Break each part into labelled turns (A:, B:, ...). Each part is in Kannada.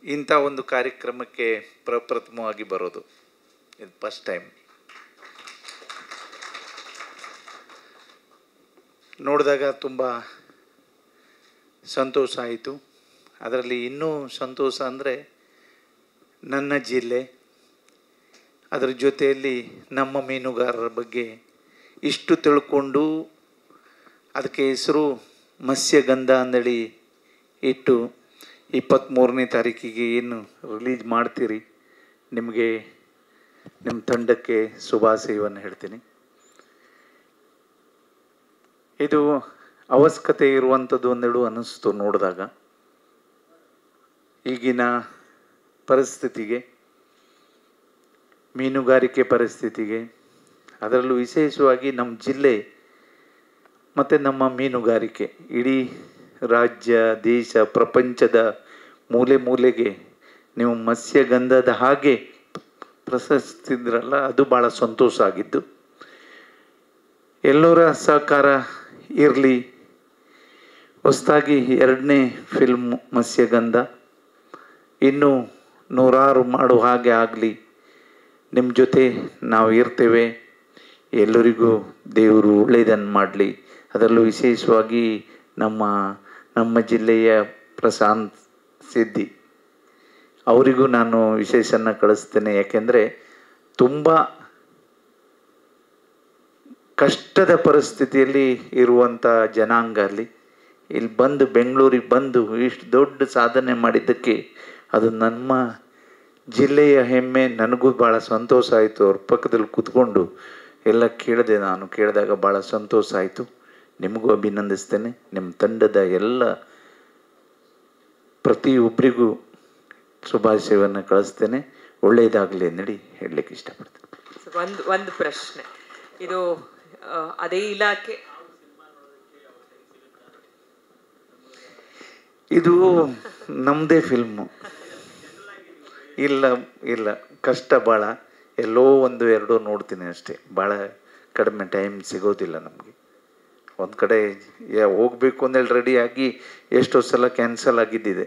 A: ಇಂಥ ಒಂದು ಕಾರ್ಯಕ್ರಮಕ್ಕೆ ಪ್ರಪ್ರಥಮವಾಗಿ ಬರೋದು ಇದು ಫಸ್ಟ್ ಟೈಮ್. ನೋಡಿದಾಗ ತುಂಬ ಸಂತೋಷ ಆಯಿತು. ಅದರಲ್ಲಿ ಇನ್ನೂ ಸಂತೋಷ ಅಂದರೆ ನನ್ನ ಜಿಲ್ಲೆ, ಅದರ ಜೊತೆಯಲ್ಲಿ ನಮ್ಮ ಮೀನುಗಾರರ ಬಗ್ಗೆ ಇಷ್ಟು ತಿಳ್ಕೊಂಡು ಅದಕ್ಕೆ ಹೆಸರು ಮತ್ಸ್ಯಗಂಧ ಅಂದೇಳಿ ಇಟ್ಟು 23ನೇ ತಾರೀಕಿಗೆ ಏನು ರಿಲೀಸ್ ಮಾಡ್ತೀರಿ, ನಿಮಗೆ ನಿಮ್ಮ ತಂಡಕ್ಕೆ ಶುಭಾಶಯವನ್ನು ಹೇಳ್ತೀನಿ. ಇದು ಅವಶ್ಯಕತೆ ಇರುವಂಥದ್ದು ಒಂದೆರಡು ಅನ್ನಿಸ್ತು ನೋಡಿದಾಗ. ಈಗಿನ ಪರಿಸ್ಥಿತಿಗೆ, ಮೀನುಗಾರಿಕೆ ಪರಿಸ್ಥಿತಿಗೆ, ಅದರಲ್ಲೂ ವಿಶೇಷವಾಗಿ ನಮ್ಮ ಜಿಲ್ಲೆ ಮತ್ತು ನಮ್ಮ ಮೀನುಗಾರಿಕೆ ಇಡೀ ರಾಜ್ಯ, ದೇಶ, ಪ್ರಪಂಚದ ಮೂಲೆ ಮೂಲೆಗೆ ನೀವು ಮತ್ಸ್ಯಗಂಧದ ಹಾಗೆ ಪ್ರಶಸ್ತಿದ್ರಲ್ಲ, ಅದು ಭಾಳ ಸಂತೋಷ ಆಗಿದ್ದು. ಎಲ್ಲರ ಸಹಕಾರ ಇರಲಿ. ಹೊಸದಾಗಿ 2ನೇ ಫಿಲ್ಮ್ ಮತ್ಸ್ಯಗಂಧ, ಇನ್ನೂ 100 ಮಾಡೋ ಹಾಗೆ ಆಗಲಿ. ನಿಮ್ಮ ಜೊತೆ ನಾವು ಇರ್ತೇವೆ. ಎಲ್ಲರಿಗೂ ದೇವರು ಒಳ್ಳೆಯದನ್ನು ಮಾಡಲಿ. ಅದರಲ್ಲೂ ವಿಶೇಷವಾಗಿ ನಮ್ಮ ಜಿಲ್ಲೆಯ ಪ್ರಶಾಂತ್ ಸಿದ್ದಿ ಅವರಿಗೂ ನಾನು ವಿಶೇಷನ ಕಳಿಸ್ತೇನೆ. ಯಾಕೆಂದರೆ ತುಂಬ ಕಷ್ಟದ ಪರಿಸ್ಥಿತಿಯಲ್ಲಿ ಇರುವಂಥ ಜನಾಂಗ ಅಲ್ಲಿ ಇಲ್ಲಿ ಬಂದು ಬೆಂಗಳೂರಿಗೆ ಬಂದು ಇಷ್ಟು ದೊಡ್ಡ ಸಾಧನೆ ಮಾಡಿದ್ದಕ್ಕೆ ಅದು ನಮ್ಮ ಜಿಲ್ಲೆಯ ಹೆಮ್ಮೆ. ನನಗೂ ಭಾಳ ಸಂತೋಷ ಆಯಿತು. ಅವ್ರ ಪಕ್ಕದಲ್ಲಿ ಕೂತ್ಕೊಂಡು ಎಲ್ಲ ಕೇಳಿದೆ. ನಾನು ಕೇಳಿದಾಗ ಭಾಳ ಸಂತೋಷ ಆಯಿತು. ನಿಮಗೂ ಅಭಿನಂದಿಸ್ತೇನೆ. ನಿಮ್ಮ ತಂಡದ ಎಲ್ಲ ಪ್ರತಿಯೊಬ್ಬರಿಗೂ ಶುಭಾಶಯವನ್ನು ಕಳಿಸ್ತೇನೆ. ಒಳ್ಳೆಯದಾಗಲಿ ನಡಿ ಹೇಳಲಿಕ್ಕೆ ಇಷ್ಟಪಡ್ತೇನೆ.
B: ಒಂದು ಪ್ರಶ್ನೆ, ಇದು ಅದೇ ಇಲಾಖೆ,
A: ಇದು ನಮ್ಮದೇ ಫಿಲ್ಮು. ಇಲ್ಲ ಕಷ್ಟ ಭಾಳ. ಎಲ್ಲೋ 1-2 ನೋಡ್ತೀನಿ ಅಷ್ಟೇ. ಭಾಳ ಕಡಿಮೆ ಟೈಮ್ ಸಿಗೋದಿಲ್ಲ ನಮಗೆ. ಒಂದು ಕಡೆ ಹೋಗಬೇಕು ಅಂದೇಳಿ ರೆಡಿಯಾಗಿ ಎಷ್ಟೋ ಸಲ ಕ್ಯಾನ್ಸಲ್ ಆಗಿದ್ದಿದೆ.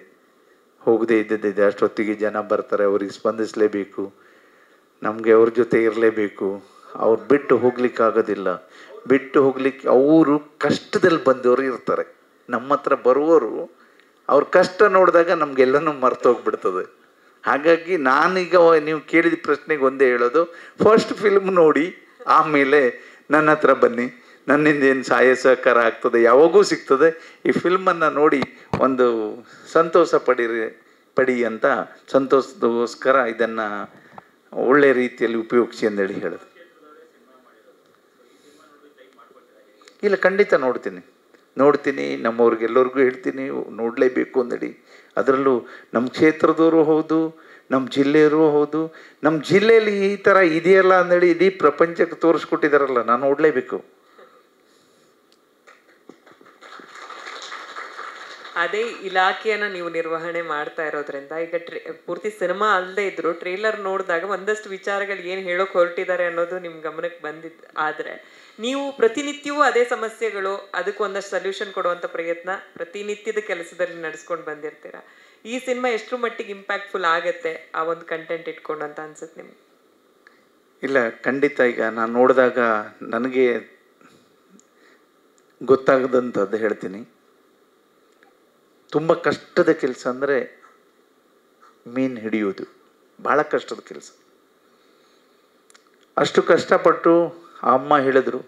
A: ಹೋಗದೇ ಇದ್ದಿದ್ದಿದೆ. ಅಷ್ಟೊತ್ತಿಗೆ ಜನ ಬರ್ತಾರೆ, ಅವ್ರಿಗೆ ಸ್ಪಂದಿಸಲೇಬೇಕು, ನಮಗೆ ಅವ್ರ ಜೊತೆ ಇರಲೇಬೇಕು. ಅವ್ರು ಬಿಟ್ಟು ಹೋಗ್ಲಿಕ್ಕಾಗೋದಿಲ್ಲ. ಬಿಟ್ಟು ಹೋಗ್ಲಿಕ್ಕೆ ಅವರು ಕಷ್ಟದಲ್ಲಿ ಬಂದವರು ಇರ್ತಾರೆ. ನಮ್ಮ ಹತ್ರ ಬರುವವರು ಅವ್ರ ಕಷ್ಟ ನೋಡಿದಾಗ ನಮಗೆಲ್ಲನೂ ಮರ್ತೋಗ್ಬಿಡ್ತದೆ. ಹಾಗಾಗಿ ನಾನೀಗ ನೀವು ಕೇಳಿದ ಪ್ರಶ್ನೆಗೆ ಒಂದೇ ಹೇಳೋದು, ಫಸ್ಟ್ ಫಿಲ್ಮ್ ನೋಡಿ ಆಮೇಲೆ ನನ್ನ ಹತ್ರ ಬನ್ನಿ. ನನ್ನಿಂದ ಏನು ಸಹಾಯ ಸಹಕಾರ ಆಗ್ತದೆ ಯಾವಾಗೂ ಸಿಗ್ತದೆ. ಈ ಫಿಲ್ಮನ್ನು ನೋಡಿ ಒಂದು ಸಂತೋಷ ಪಡಿ ಅಂತ ಸಂತೋಷದಗೋಸ್ಕರ ಇದನ್ನು ಒಳ್ಳೆ ರೀತಿಯಲ್ಲಿ ಉಪಯೋಗಿಸಿ ಅಂದೇಳಿ ಹೇಳೋದು. ಇಲ್ಲ, ಖಂಡಿತ ನೋಡ್ತೀನಿ. ನಮ್ಮವ್ರಿಗೆಲ್ಲರಿಗೂ ಹೇಳ್ತೀನಿ, ನೋಡಲೇಬೇಕು ಅಂದೇಳಿ. ಅದರಲ್ಲೂ ನಮ್ಮ ಕ್ಷೇತ್ರದವರು ಹೌದು, ನಮ್ಮ ಜಿಲ್ಲೆಯವರು ಹೌದು. ನಮ್ಮ ಜಿಲ್ಲೆಯಲ್ಲಿ ಈ ಥರ ಇದೆಯಲ್ಲ ಅಂದೇಳಿ ಇಡೀ ಪ್ರಪಂಚಕ್ಕೆ ತೋರಿಸ್ಕೊಟ್ಟಿದ್ದಾರಲ್ಲ, ನಾನು ನೋಡಲೇಬೇಕು.
B: ಅದೇ ಇಲಾಖೆಯನ್ನು ನೀವು ನಿರ್ವಹಣೆ ಮಾಡ್ತಾ ಇರೋದ್ರಿಂದ ಈಗ ಪೂರ್ತಿ ಸಿನಿಮಾ ಅಲ್ಲದೆ ಇದ್ರು ಟ್ರೇಲರ್ ನೋಡಿದಾಗ ಒಂದಷ್ಟು ವಿಚಾರಗಳು ಏನು ಹೇಳೋಕೆ ಹೊರಟಿದ್ದಾರೆ ಅನ್ನೋದು ನಿಮ್ಮ ಗಮನಕ್ಕೆ ಬಂದಿದ್ದು. ಆದರೆ ನೀವು ಪ್ರತಿನಿತ್ಯವೂ ಅದೇ ಸಮಸ್ಯೆಗಳು, ಅದಕ್ಕೆ ಒಂದಷ್ಟು ಸೊಲ್ಯೂಷನ್ ಕೊಡುವಂಥ ಪ್ರಯತ್ನ ಪ್ರತಿನಿತ್ಯದ ಕೆಲಸದಲ್ಲಿ ನಡೆಸ್ಕೊಂಡು ಬಂದಿರ್ತೀರ. ಈ ಸಿನಿಮಾ ಎಷ್ಟು ಮಟ್ಟಿಗೆ ಇಂಪ್ಯಾಕ್ಟ್ಫುಲ್ ಆಗುತ್ತೆ ಆ ಒಂದು ಕಂಟೆಂಟ್ ಇಟ್ಕೊಂಡು ಅಂತ ಅನ್ಸುತ್ತೆ ನಿಮ್ಗೆ?
A: ಇಲ್ಲ, ಖಂಡಿತ. ಈಗ ನಾನು ನೋಡಿದಾಗ ನನಗೆ ಗೊತ್ತಾಗದಂಥದ್ದು ಹೇಳ್ತೀನಿ. ತುಂಬ ಕಷ್ಟದ ಕೆಲಸ ಅಂದರೆ ಮೀನು ಹಿಡಿಯೋದು. ಭಾಳ ಕಷ್ಟದ ಕೆಲಸ. ಅಷ್ಟು ಕಷ್ಟಪಟ್ಟು ಆ ಅಮ್ಮ ಹೇಳಿದ್ರು,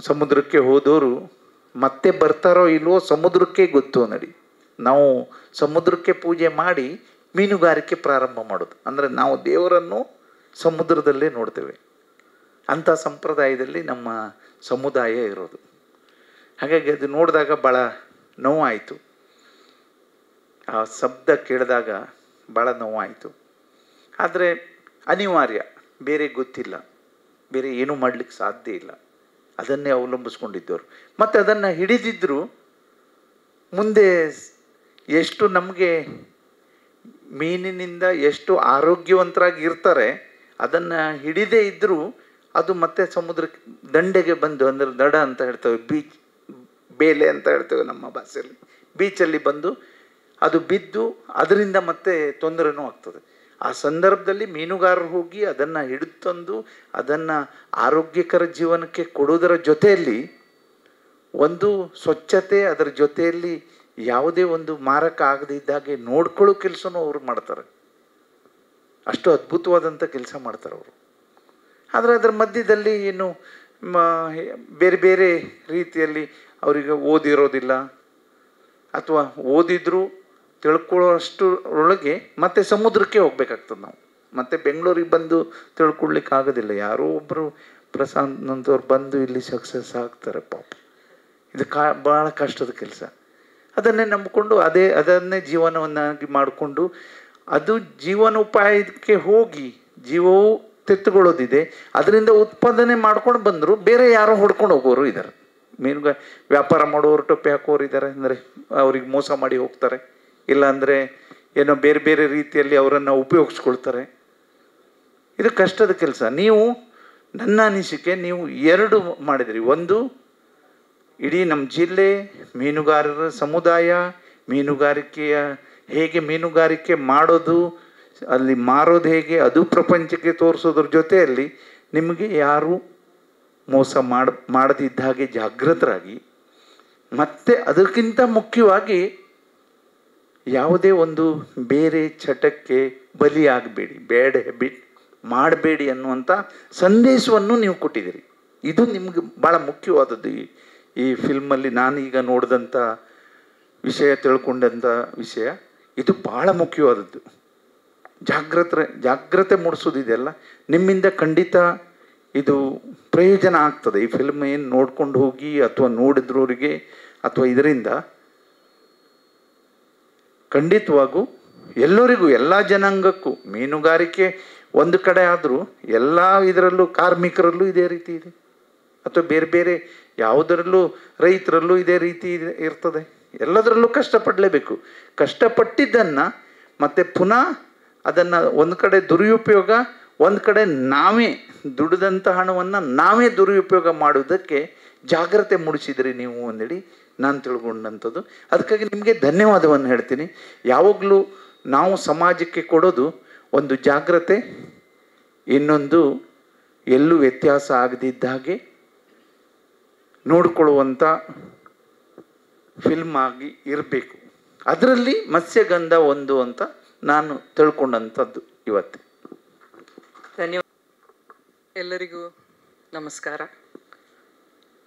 A: ಸಮುದ್ರಕ್ಕೆ ಹೋದವರು ಮತ್ತೆ ಬರ್ತಾರೋ ಇಲ್ವೋ ಸಮುದ್ರಕ್ಕೆ ಗೊತ್ತು ನಡಿ. ನಾವು ಸಮುದ್ರಕ್ಕೆ ಪೂಜೆ ಮಾಡಿ ಮೀನುಗಾರಿಕೆ ಪ್ರಾರಂಭ ಮಾಡೋದು. ಅಂದರೆ ನಾವು ದೇವರನ್ನು ಸಮುದ್ರದಲ್ಲೇ ನೋಡ್ತೇವೆ. ಅಂಥ ಸಂಪ್ರದಾಯದಲ್ಲಿ ನಮ್ಮ ಸಮುದಾಯ ಇರೋದು. ಹಾಗಾಗಿ ಅದು ನೋಡಿದಾಗ ಭಾಳ ನೋವಾಯಿತು. ಆ ಶಬ್ದ ಕೇಳಿದಾಗ ಭಾಳ ನೋವಾಯಿತು. ಆದರೆ ಅನಿವಾರ್ಯ, ಬೇರೆ ಗೊತ್ತಿಲ್ಲ, ಬೇರೆ ಏನೂ ಮಾಡಲಿಕ್ಕೆ ಸಾಧ್ಯ ಇಲ್ಲ. ಅದನ್ನೇ ಅವಲಂಬಿಸ್ಕೊಂಡಿದ್ದವರು. ಮತ್ತು ಅದನ್ನು ಹಿಡಿದಿದ್ದರು ಮುಂದೆ ಎಷ್ಟು ನಮಗೆ ಮೀನಿನಿಂದ ಎಷ್ಟು ಆರೋಗ್ಯವಂತರಾಗಿ ಇರ್ತಾರೆ. ಅದನ್ನು ಹಿಡಿದೇ ಇದ್ದರೂ ಅದು ಮತ್ತೆ ಸಮುದ್ರಕ್ಕೆ ದಂಡೆಗೆ ಬಂದು, ಅಂದರೆ ದಡ ಅಂತ ಹೇಳ್ತೇವೆ, ಬೇಲೆ ಅಂತ ಹೇಳ್ತೇವೆ ನಮ್ಮ ಭಾಷೆಯಲ್ಲಿ, ಬೀಚಲ್ಲಿ ಬಂದು ಅದು ಬಿದ್ದು ಅದರಿಂದ ಮತ್ತೆ ತೊಂದರೆನೂ ಆಗ್ತದೆ. ಆ ಸಂದರ್ಭದಲ್ಲಿ ಮೀನುಗಾರರು ಹೋಗಿ ಅದನ್ನು ಹಿಡಿದು ತಂದು ಅದನ್ನು ಆರೋಗ್ಯಕರ ಜೀವನಕ್ಕೆ ಕೊಡೋದರ ಜೊತೆಯಲ್ಲಿ ಒಂದು ಸ್ವಚ್ಛತೆ, ಅದರ ಜೊತೆಯಲ್ಲಿ ಯಾವುದೇ ಒಂದು ಮಾರಕ ಆಗದಿದ್ದಾಗೆ ನೋಡ್ಕೊಳ್ಳೋ ಕೆಲಸನೂ ಅವರು ಮಾಡ್ತಾರೆ. ಅಷ್ಟು ಅದ್ಭುತವಾದಂಥ ಕೆಲಸ ಮಾಡ್ತಾರೆ ಅವರು. ಆದರೆ ಅದರ ಮಧ್ಯದಲ್ಲಿ ಏನು ಬೇರೆ ಬೇರೆ ರೀತಿಯಲ್ಲಿ ಅವರಿಗೆ ಓದಿರೋದಿಲ್ಲ, ಅಥವಾ ಓದಿದ್ರು ತಿಳ್ಕೊಳ್ಳೋ ಅಷ್ಟರೊಳಗೆ ಮತ್ತೆ ಸಮುದ್ರಕ್ಕೆ ಹೋಗ್ಬೇಕಾಗ್ತದೆ. ನಾವು ಮತ್ತೆ ಬೆಂಗಳೂರಿಗೆ ಬಂದು ತಿಳ್ಕೊಳ್ಲಿಕ್ಕೆ ಆಗೋದಿಲ್ಲ. ಯಾರೋ ಒಬ್ಬರು ಪ್ರಶಾಂತ್ನಂತವ್ರು ಬಂದು ಇಲ್ಲಿ ಸಕ್ಸಸ್ ಆಗ್ತಾರೆ ಪಾಪ. ಇದು ಭಾಳ ಕಷ್ಟದ ಕೆಲಸ. ಅದನ್ನೇ ನಂಬಿಕೊಂಡು ಅದನ್ನೇ ಜೀವನವನ್ನಾಗಿ ಮಾಡಿಕೊಂಡು ಅದು ಜೀವನೋಪಾಯಕ್ಕೆ ಹೋಗಿ ಜೀವವು ತೆತ್ತುಕೊಳ್ಳೋದಿದೆ, ಅದರಿಂದ ಉತ್ಪಾದನೆ ಮಾಡ್ಕೊಂಡು ಬಂದರು. ಬೇರೆ ಯಾರೋ ಹೊಡ್ಕೊಂಡು ಹೋಗೋರು ಇದ್ದಾರೆ. ವ್ಯಾಪಾರ ಮಾಡೋರು, ಟೊಪ್ಪೆ ಹಾಕೋರು ಇದ್ದಾರೆ. ಅಂದರೆ ಅವ್ರಿಗೆ ಮೋಸ ಮಾಡಿ ಹೋಗ್ತಾರೆ, ಇಲ್ಲಾಂದರೆ ಏನೋ ಬೇರೆ ಬೇರೆ ರೀತಿಯಲ್ಲಿ ಅವರನ್ನು ಉಪಯೋಗಿಸ್ಕೊಳ್ತಾರೆ. ಇದು ಕಷ್ಟದ ಕೆಲಸ. ನೀವು ನನ್ನ ಅನಿಸಿಕೆ ನೀವು ಎರಡು ಮಾಡಿದ್ರಿ. ಒಂದು, ಇಡೀ ನಮ್ಮ ಜಿಲ್ಲೆ ಮೀನುಗಾರರ ಸಮುದಾಯ, ಹೇಗೆ ಮೀನುಗಾರಿಕೆ ಮಾಡೋದು, ಅಲ್ಲಿ ಮಾರೋದು ಹೇಗೆ, ಅದು ಪ್ರಪಂಚಕ್ಕೆ ತೋರಿಸೋದ್ರ ಜೊತೆಯಲ್ಲಿ ನಿಮಗೆ ಯಾರು ಮೋಸ ಮಾಡದಿದ್ದ ಹಾಗೆ ಜಾಗೃತರಾಗಿ, ಮತ್ತು ಅದಕ್ಕಿಂತ ಮುಖ್ಯವಾಗಿ ಯಾವುದೇ ಒಂದು ಬೇರೆ ಚಟಕ್ಕೆ ಬಲಿಯಾಗಬೇಡಿ, ಬ್ಯಾಡ್ ಹ್ಯಾಬಿಟ್ ಮಾಡಬೇಡಿ ಅನ್ನುವಂಥ ಸಂದೇಶವನ್ನು ನೀವು ಕೊಟ್ಟಿದ್ದೀರಿ. ಇದು ನಿಮ್ಗೆ ಭಾಳ ಮುಖ್ಯವಾದದ್ದು. ಈ ಫಿಲ್ಮಲ್ಲಿ ನಾನೀಗ ನೋಡಿದಂಥ ವಿಷಯ, ತಿಳ್ಕೊಂಡಂಥ ವಿಷಯ, ಇದು ಭಾಳ ಮುಖ್ಯವಾದದ್ದು. ಜಾಗ್ರತೆ ಮೂಡಿಸೋದಿದೆಯಲ್ಲ, ನಿಮ್ಮಿಂದ ಖಂಡಿತ ಇದು ಪ್ರಯೋಜನ ಆಗ್ತದೆ. ಈ ಫಿಲ್ಮ್ ಏನು ನೋಡ್ಕೊಂಡು ಹೋಗಿ ಅಥವಾ ನೋಡಿದ್ರವರಿಗೆ ಅಥವಾ ಇದರಿಂದ ಖಂಡಿತವಾಗೂ ಎಲ್ಲರಿಗೂ, ಎಲ್ಲ ಜನಾಂಗಕ್ಕೂ, ಮೀನುಗಾರಿಕೆ ಒಂದು ಕಡೆ ಆದರೂ ಎಲ್ಲ ಇದರಲ್ಲೂ ಕಾರ್ಮಿಕರಲ್ಲೂ ಇದೇ ರೀತಿ ಇದೆ, ಅಥವಾ ಬೇರೆ ಬೇರೆ ಯಾವುದರಲ್ಲೂ ರೈತರಲ್ಲೂ ಇದೇ ರೀತಿ ಇರ್ತದೆ. ಎಲ್ಲದರಲ್ಲೂ ಕಷ್ಟಪಡಲೇಬೇಕು. ಕಷ್ಟಪಟ್ಟಿದ್ದನ್ನು ಮತ್ತೆ ಪುನಃ ಅದನ್ನು ಒಂದು ಕಡೆ ದುರುಪಯೋಗ, ಒಂದು ಕಡೆ ನಾವೇ ದುಡಿದಂಥ ಹಣವನ್ನು ನಾವೇ ದುರುಪಯೋಗ ಮಾಡುವುದಕ್ಕೆ ಜಾಗ್ರತೆ ಮೂಡಿಸಿದ್ರಿ ನೀವು ಅಂದೇಳಿ ನಾನು ತಿಳ್ಕೊಂಡಂಥದ್ದು. ಅದಕ್ಕಾಗಿ ನಿಮಗೆ ಧನ್ಯವಾದವನ್ನು ಹೇಳ್ತೀನಿ. ಯಾವಾಗಲೂ ನಾವು ಸಮಾಜಕ್ಕೆ ಕೊಡೋದು ಒಂದು ಜಾಗ್ರತೆ, ಇನ್ನೊಂದು ಎಲ್ಲೂ ವ್ಯತ್ಯಾಸ ಆಗದಿದ್ದ ಹಾಗೆ ನೋಡಿಕೊಳ್ಳುವಂಥ ಫಿಲ್ಮ್ ಆಗಿ ಇರಬೇಕು. ಅದರಲ್ಲಿ ಮತ್ಸ್ಯಗಂಧ ಒಂದು ಅಂತ ನಾನು ತಿಳ್ಕೊಂಡಂಥದ್ದು ಇವತ್ತು.
C: ಧನ್ಯವಾದ. ಎಲ್ಲರಿಗೂ ನಮಸ್ಕಾರ.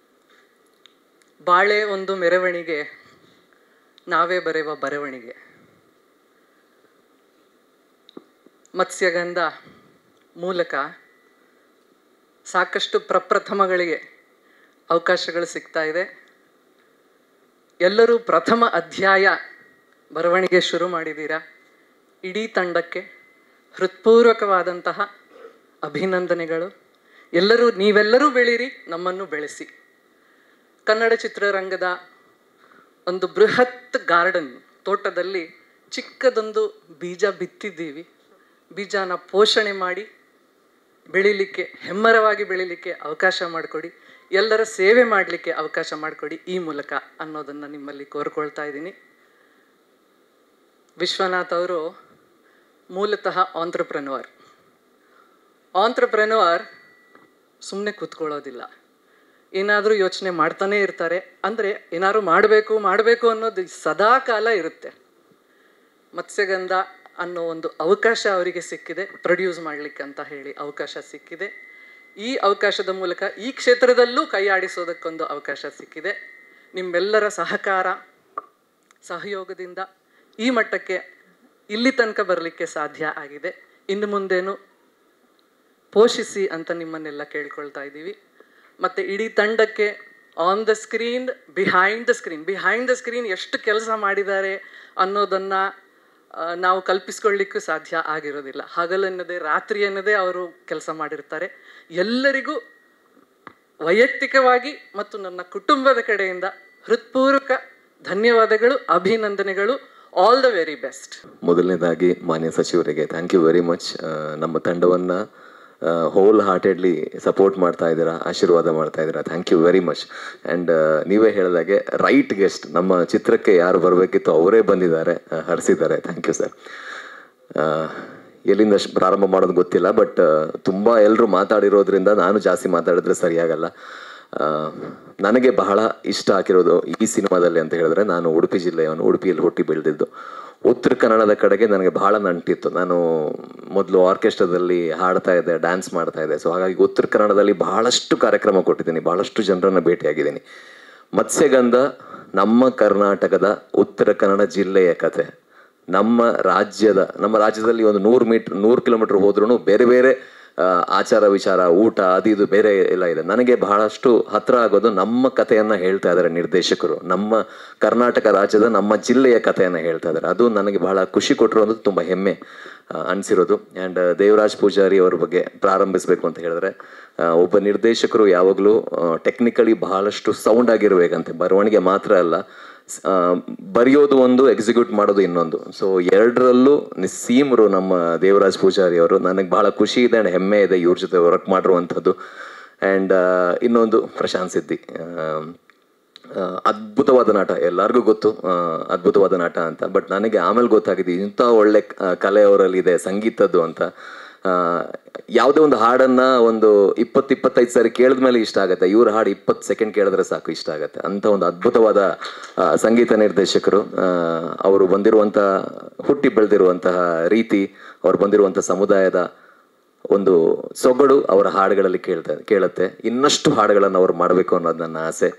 C: ಬಾಳೆ ಒಂದು ಮೆರವಣಿಗೆ, ನಾವೇ ಬರೆಯುವ ಬರವಣಿಗೆ. ಮತ್ಸ್ಯಗಂಧ ಮೂಲಕ ಸಾಕಷ್ಟು ಪ್ರಪ್ರಥಮಗಳಿಗೆ ಅವಕಾಶಗಳು ಸಿಗ್ತಾ ಇದೆ. ಎಲ್ಲರೂ ಪ್ರಥಮ ಅಧ್ಯಾಯ ಬರವಣಿಗೆ ಶುರು ಮಾಡಿದ್ದೀರಾ. ಇಡೀ ತಂಡಕ್ಕೆ ಹೃತ್ಪೂರ್ವಕವಾದಂತಹ ಅಭಿನಂದನೆಗಳು. ನೀವೆಲ್ಲರೂ ಬೆಳೀರಿ, ನಮ್ಮನ್ನು ಬೆಳೆಸಿ. ಕನ್ನಡ ಚಿತ್ರರಂಗದ ಒಂದು ಬೃಹತ್ ಗಾರ್ಡನ್, ತೋಟದಲ್ಲಿ ಚಿಕ್ಕದೊಂದು ಬೀಜ ಬಿತ್ತಿದ್ದೀವಿ. ಬೀಜನ ಪೋಷಣೆ ಮಾಡಿ ಬೆಳೀಲಿಕ್ಕೆ, ಹೆಮ್ಮರವಾಗಿ ಬೆಳೀಲಿಕ್ಕೆ ಅವಕಾಶ ಮಾಡಿಕೊಡಿ. ಎಲ್ಲರ ಸೇವೆ ಮಾಡಲಿಕ್ಕೆ ಅವಕಾಶ ಮಾಡಿಕೊಡಿ ಈ ಮೂಲಕ ಅನ್ನೋದನ್ನು ನಿಮ್ಮಲ್ಲಿ ಕೋರ್ಕೊಳ್ತಾ ಇದ್ದೀನಿ. ವಿಶ್ವನಾಥ್ ಅವರು ಮೂಲತಃ ಆಂಟ್ರಪ್ರೆನ್ಯೂರ್ ಸುಮ್ಮನೆ ಕೂತ್ಕೊಳ್ಳೋದಿಲ್ಲ, ಏನಾದರೂ ಯೋಚನೆ ಮಾಡ್ತಾನೇ ಇರ್ತಾರೆ. ಅಂದರೆ ಏನಾದರೂ ಮಾಡಬೇಕು ಅನ್ನೋದು ಸದಾ ಕಾಲ ಇರುತ್ತೆ. ಮತ್ಸ್ಯಗಂಧ ಅನ್ನೋ ಒಂದು ಅವಕಾಶ ಅವರಿಗೆ ಸಿಕ್ಕಿದೆ, ಪ್ರೊಡ್ಯೂಸ್ ಮಾಡಲಿಕ್ಕೆ ಅಂತ ಹೇಳಿ ಅವಕಾಶ ಸಿಕ್ಕಿದೆ. ಈ ಅವಕಾಶದ ಮೂಲಕ ಈ ಕ್ಷೇತ್ರದಲ್ಲೂ ಕೈ ಆಡಿಸೋದಕ್ಕೊಂದು ಅವಕಾಶ ಸಿಕ್ಕಿದೆ. ನಿಮ್ಮೆಲ್ಲರ ಸಹಕಾರ ಸಹಯೋಗದಿಂದ ಈ ಮಟ್ಟಕ್ಕೆ ಇಲ್ಲಿ ತನಕ ಬರಲಿಕ್ಕೆ ಸಾಧ್ಯ ಆಗಿದೆ. ಇನ್ನು ಮುಂದೇನು ಪೋಷಿಸಿ ಅಂತ ನಿಮ್ಮನ್ನೆಲ್ಲ ಕೇಳ್ಕೊಳ್ತಾ ಇದ್ದೀವಿ. ಮತ್ತು ಇಡೀ ತಂಡಕ್ಕೆ on the screen, behind the screen ಎಷ್ಟು ಕೆಲಸ ಮಾಡಿದ್ದಾರೆ ಅನ್ನೋದನ್ನು ನಾವು ಕಲ್ಪಿಸ್ಕೊಳ್ಳಿಕ್ಕೂ ಸಾಧ್ಯ ಆಗಿರೋದಿಲ್ಲ. ಹಗಲೆನ್ನದೇ ರಾತ್ರಿ ಎನ್ನದೇ ಅವರು ಕೆಲಸ ಮಾಡಿರ್ತಾರೆ. ಎಲ್ಲರಿಗೂ ವೈಯಕ್ತಿಕವಾಗಿ ಮತ್ತು ನನ್ನ ಕುಟುಂಬದ ಕಡೆಯಿಂದ ಹೃತ್ಪೂರ್ವಕ ಧನ್ಯವಾದಗಳು, ಅಭಿನಂದನೆಗಳು. All the very best.
D: ಮೊದಲನೇದಾಗಿ ಮಾನ್ಯ ಸಚಿವರಿಗೆ ಥ್ಯಾಂಕ್ ಯು ವೆರಿ ಮಚ್. ನಮ್ಮ ತಂಡವನ್ನು ಹೋಲ್ ಹಾರ್ಟೆಡ್ಲಿ ಸಪೋರ್ಟ್ ಮಾಡ್ತಾ ಇದ್ದೀರಾ, ಆಶೀರ್ವಾದ ಮಾಡ್ತಾ ಇದ್ದೀರಾ. Thank you very much. And ನೀವೇ ಹೇಳಿದಾಗೆ ರೈಟ್ ಗೆಸ್ಟ್, ನಮ್ಮ ಚಿತ್ರಕ್ಕೆ ಯಾರು ಬರಬೇಕಿತ್ತು ಅವರೇ ಬಂದಿದ್ದಾರೆ, ಹರಿಸಿದ್ದಾರೆ. Thank you sir. ಎಲ್ಲಿಂದ ಪ್ರಾರಂಭ ಮಾಡೋದು ಗೊತ್ತಿಲ್ಲ, ಬಟ್ ತುಂಬ ಎಲ್ಲರೂ ಮಾತಾಡಿರೋದ್ರಿಂದ ನಾನು ಜಾಸ್ತಿ ಮಾತಾಡಿದ್ರೆ ಸರಿಯಾಗಲ್ಲ. ನನಗೆ ಬಹಳ ಇಷ್ಟ ಆಗಿರೋದು ಈ ಸಿನಿಮಾದಲ್ಲಿ ಅಂತ ಹೇಳಿದ್ರೆ, ನಾನು ಉಡುಪಿ ಜಿಲ್ಲೆಯವನು, ಉಡುಪಿಯಲ್ಲಿ ಹುಟ್ಟಿ ಬೆಳೆದಿದ್ದು. ಉತ್ತರ ಕನ್ನಡದ ಕಡೆಗೆ ನನಗೆ ಬಹಳ ನಂಟಿತ್ತು. ನಾನು ಮೊದಲು ಆರ್ಕೆಸ್ಟ್ರಾದಲ್ಲಿ ಹಾಡ್ತಾ ಇದ್ದೆ, ಡ್ಯಾನ್ಸ್ ಮಾಡ್ತಾ ಇದ್ದೆ. ಸೊ ಹಾಗಾಗಿ ಉತ್ತರ ಕನ್ನಡದಲ್ಲಿ ಬಹಳಷ್ಟು ಕಾರ್ಯಕ್ರಮ ಕೊಟ್ಟಿದ್ದೀನಿ, ಬಹಳಷ್ಟು ಜನರನ್ನು ಭೇಟಿಯಾಗಿದ್ದೀನಿ. ಮತ್ಸ್ಯಗಂಧ ನಮ್ಮ ಕರ್ನಾಟಕದ ಉತ್ತರ ಕನ್ನಡ ಜಿಲ್ಲೆಯ ಕತೆ. ನಮ್ಮ ರಾಜ್ಯದಲ್ಲಿ ಒಂದು 100 ಕಿಲೋಮೀಟರ್ ಹೋದ್ರೂ ಬೇರೆ ಬೇರೆ ಆಚಾರ ವಿಚಾರ, ಊಟ, ಅದು ಇದು ಬೇರೆ ಎಲ್ಲ ಇದೆ. ನನಗೆ ಬಹಳಷ್ಟು ಹತ್ರ ಆಗೋದು ನಮ್ಮ ಕಥೆಯನ್ನು ಹೇಳ್ತಾ ಇದ್ದಾರೆ ನಿರ್ದೇಶಕರು, ನಮ್ಮ ಕರ್ನಾಟಕ ರಾಜ್ಯದ ನಮ್ಮ ಜಿಲ್ಲೆಯ ಕಥೆಯನ್ನು ಹೇಳ್ತಾ ಇದ್ದಾರೆ. ಅದು ನನಗೆ ಬಹಳ ಖುಷಿ ಕೊಟ್ಟಿರೋದು, ತುಂಬ ಹೆಮ್ಮೆ ಅನಿಸಿರೋದು. ಆ್ಯಂಡ್ ದೇವರಾಜ್ ಪೂಜಾರಿ ಅವ್ರ ಬಗ್ಗೆ ಪ್ರಾರಂಭಿಸಬೇಕು ಅಂತ ಹೇಳಿದ್ರೆ, ಒಬ್ಬ ನಿರ್ದೇಶಕರು ಯಾವಾಗಲೂ ಟೆಕ್ನಿಕಲಿ ಬಹಳಷ್ಟು ಸೌಂಡ್ ಆಗಿರ್ಬೇಕಂತೆ. ಬರವಣಿಗೆ ಮಾತ್ರ ಅಲ್ಲ, ಬರೆಯೋದು ಒಂದು, ಎಕ್ಸಿಕ್ಯೂಟ್ ಮಾಡೋದು ಇನ್ನೊಂದು. ಸೊ ಎರಡರಲ್ಲೂ ನಿಸ್ಸೀಮರು ನಮ್ಮ ದೇವರಾಜ್ ಪೂಜಾರಿ ಅವರು. ನನಗೆ ಬಹಳ ಖುಷಿ ಇದೆ ಆ್ಯಂಡ್ ಹೆಮ್ಮೆ ಇದೆ ಇವ್ರ ಜೊತೆ ವರ್ಕ್ ಮಾಡಿರುವಂಥದ್ದು. ಆ್ಯಂಡ್ ಇನ್ನೊಂದು ಪ್ರಶಾಂತ್ ಸಿದ್ದಿ, ಅದ್ಭುತವಾದ ನಟ, ಎಲ್ಲರಿಗೂ ಗೊತ್ತು ಅದ್ಭುತವಾದ ನಟ ಅಂತ. ಬಟ್ ನನಗೆ ಆಮೇಲೆ ಗೊತ್ತಾಗಿದೆ ಇಂಥ ಒಳ್ಳೆ ಕಲೆ ಅವರಲ್ಲಿದೆ, ಸಂಗೀತದ್ದು ಅಂತ. ಯಾವುದೇ ಒಂದು ಹಾಡನ್ನು ಒಂದು 20-25 ಸಾರಿ ಕೇಳಿದ್ಮೇಲೆ ಇಷ್ಟ ಆಗುತ್ತೆ. ಇವ್ರ ಹಾಡು 20 ಸೆಕೆಂಡ್ ಕೇಳಿದ್ರೆ ಸಾಕು, ಇಷ್ಟ ಆಗುತ್ತೆ. ಅಂಥ ಒಂದು ಅದ್ಭುತವಾದ ಸಂಗೀತ ನಿರ್ದೇಶಕರು. ಅವರು ಬಂದಿರುವಂಥ, ಹುಟ್ಟಿ ಬೆಳೆದಿರುವಂತಹ ರೀತಿ, ಅವ್ರು ಬಂದಿರುವಂಥ ಸಮುದಾಯದ ಒಂದು ಸೊಗಡು ಅವರ ಹಾಡುಗಳಲ್ಲಿ ಕೇಳುತ್ತೆ. ಇನ್ನಷ್ಟು ಹಾಡುಗಳನ್ನು ಅವ್ರು ಮಾಡಬೇಕು ಅನ್ನೋದು ನನ್ನ ಆಸೆ.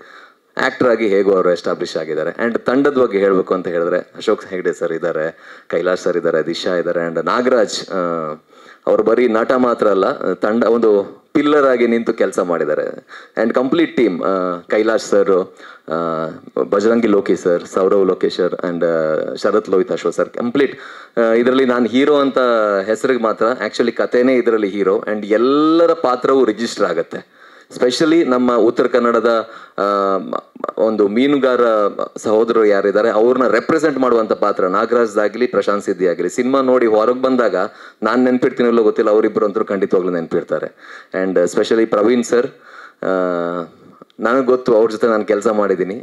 D: ಆ್ಯಕ್ಟರ್ ಆಗಿ ಹೇಗೂ ಅವರು ಎಸ್ಟಾಬ್ಲಿಷ್ ಆಗಿದ್ದಾರೆ. ಆ್ಯಂಡ್ ತಂಡದ ಬಗ್ಗೆ ಹೇಳಬೇಕು ಅಂತ ಹೇಳಿದ್ರೆ, ಅಶೋಕ್ ಹೆಗ್ಡೆ ಸರ್ ಇದ್ದಾರೆ, ಕೈಲಾಶ್ ಸರ್ ಇದ್ದಾರೆ, ದಿಶಾ ಇದ್ದಾರೆ, ಆ್ಯಂಡ್ ನಾಗರಾಜ್ ಅವರು ಬರೀ ನಟ ಮಾತ್ರ ಅಲ್ಲ, ತಂಡ ಒಂದು ಪಿಲ್ಲರ್ ಆಗಿ ನಿಂತು ಕೆಲಸ ಮಾಡಿದ್ದಾರೆ. And complete team, Kailash sir, Bajrangi Loki sir, Saurav ಲೋಕೇಶರ್ and Sharath Lohithaswa sir, complete ಇದರಲ್ಲಿ ನಾನು ಹೀರೋ ಅಂತ ಹೆಸರಿಗೆ ಮಾತ್ರ, ಆ್ಯಕ್ಚುಲಿ ಕಥೆನೇ ಇದರಲ್ಲಿ ಹೀರೋ. ಆ್ಯಂಡ್ ಎಲ್ಲರ ಪಾತ್ರವೂ ರಿಜಿಸ್ಟರ್ ಆಗುತ್ತೆ. ಸ್ಪೆಷಲಿ ನಮ್ಮ ಉತ್ತರ ಕನ್ನಡದ ಒಂದು ಮೀನುಗಾರ ಸಹೋದರರು ಯಾರಿದ್ದಾರೆ ಅವ್ರನ್ನ ರೆಪ್ರೆಸೆಂಟ್ ಮಾಡುವಂಥ ಪಾತ್ರ ನಾಗರಾಜ್ದಾಗಲಿ, ಪ್ರಶಾಂತ್ ಸಿದ್ದಿ ಆಗಲಿ. ಸಿನಿಮಾ ನೋಡಿ ಹೊರಗೆ ಬಂದಾಗ ನಾನು ನೆನ್ಪಿರ್ತೀನಿಲ್ಲೋ ಗೊತ್ತಿಲ್ಲ, ಅವರಿಬ್ಬರು ಅಂತೂ ಖಂಡಿತವಾಗ್ಲೂ ನೆನಪಿರ್ತಾರೆ. ಆ್ಯಂಡ್ ಸ್ಪೆಷಲಿ ಪ್ರವೀಣ್ ಸರ್, ನನಗೆ ಗೊತ್ತು, ಅವ್ರ ಜೊತೆ ನಾನು ಕೆಲಸ ಮಾಡಿದ್ದೀನಿ.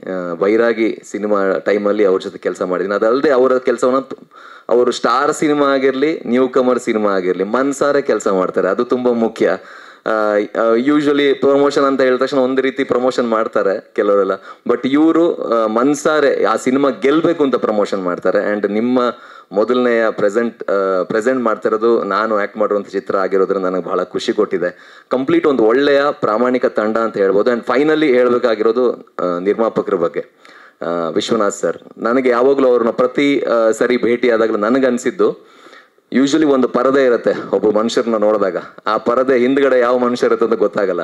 D: ಬೈರಾಗಿ ಸಿನಿಮಾ ಟೈಮಲ್ಲಿ ಅವ್ರ ಜೊತೆ ಕೆಲಸ ಮಾಡಿದ್ದೀನಿ. ಅದಲ್ಲದೆ ಅವರ ಕೆಲಸವನ್ನು ಅವರು ಸ್ಟಾರ್ ಸಿನಿಮಾ ಆಗಿರಲಿ, ನ್ಯೂ ಕಮರ್ ಸಿನಿಮಾ ಆಗಿರಲಿ, ಮನ್ಸಾರೆ ಕೆಲಸ ಮಾಡ್ತಾರೆ. ಅದು ತುಂಬ ಮುಖ್ಯ. ಯೂಶ್ವಲಿ ಪ್ರಮೋಷನ್ ಅಂತ ಹೇಳಿದ ತಕ್ಷಣ ಒಂದು ರೀತಿ ಪ್ರಮೋಷನ್ ಮಾಡ್ತಾರೆ ಕೆಲವರೆಲ್ಲ, ಬಟ್ ಇವರು ಮನ್ಸಾರೆ ಆ ಸಿನಿಮಾ ಗೆಲ್ಲಬೇಕು ಅಂತ ಪ್ರಮೋಷನ್ ಮಾಡ್ತಾರೆ. ಆ್ಯಂಡ್ ನಿಮ್ಮ ಮೊದಲನೆಯ ಪ್ರೆಸೆಂಟ್ ಮಾಡ್ತಿರೋದು ನಾನು ಆ್ಯಕ್ಟ್ ಮಾಡಿರುವಂಥ ಚಿತ್ರ ಆಗಿರೋದ್ರಿಂದ ನನಗೆ ಬಹಳ ಖುಷಿ ಕೊಟ್ಟಿದೆ. ಕಂಪ್ಲೀಟ್ ಒಂದು ಒಳ್ಳೆಯ ಪ್ರಾಮಾಣಿಕ ತಂಡ ಅಂತ ಹೇಳ್ಬೋದು. ಆ್ಯಂಡ್ ಫೈನಲಿ ಹೇಳಬೇಕಾಗಿರೋದು ನಿರ್ಮಾಪಕರ ಬಗ್ಗೆ, ವಿಶ್ವನಾಥ್ ಸರ್. ನನಗೆ ಯಾವಾಗಲೂ ಅವ್ರನ್ನ ಪ್ರತಿ ಸರಿ ಭೇಟಿ ಆದಾಗಲೂ ನನಗನ್ಸಿದ್ದು, ಯೂಶ್ವಲಿ ಒಂದು ಪರದೆ ಇರುತ್ತೆ ಒಬ್ಬ ಮನುಷ್ಯರನ್ನ ನೋಡಿದಾಗ, ಆ ಪರದೆ ಹಿಂದ್ಗಡೆ ಯಾವ ಮನುಷ್ಯ ಇರುತ್ತೆ ಅಂತ ಗೊತ್ತಾಗಲ್ಲ.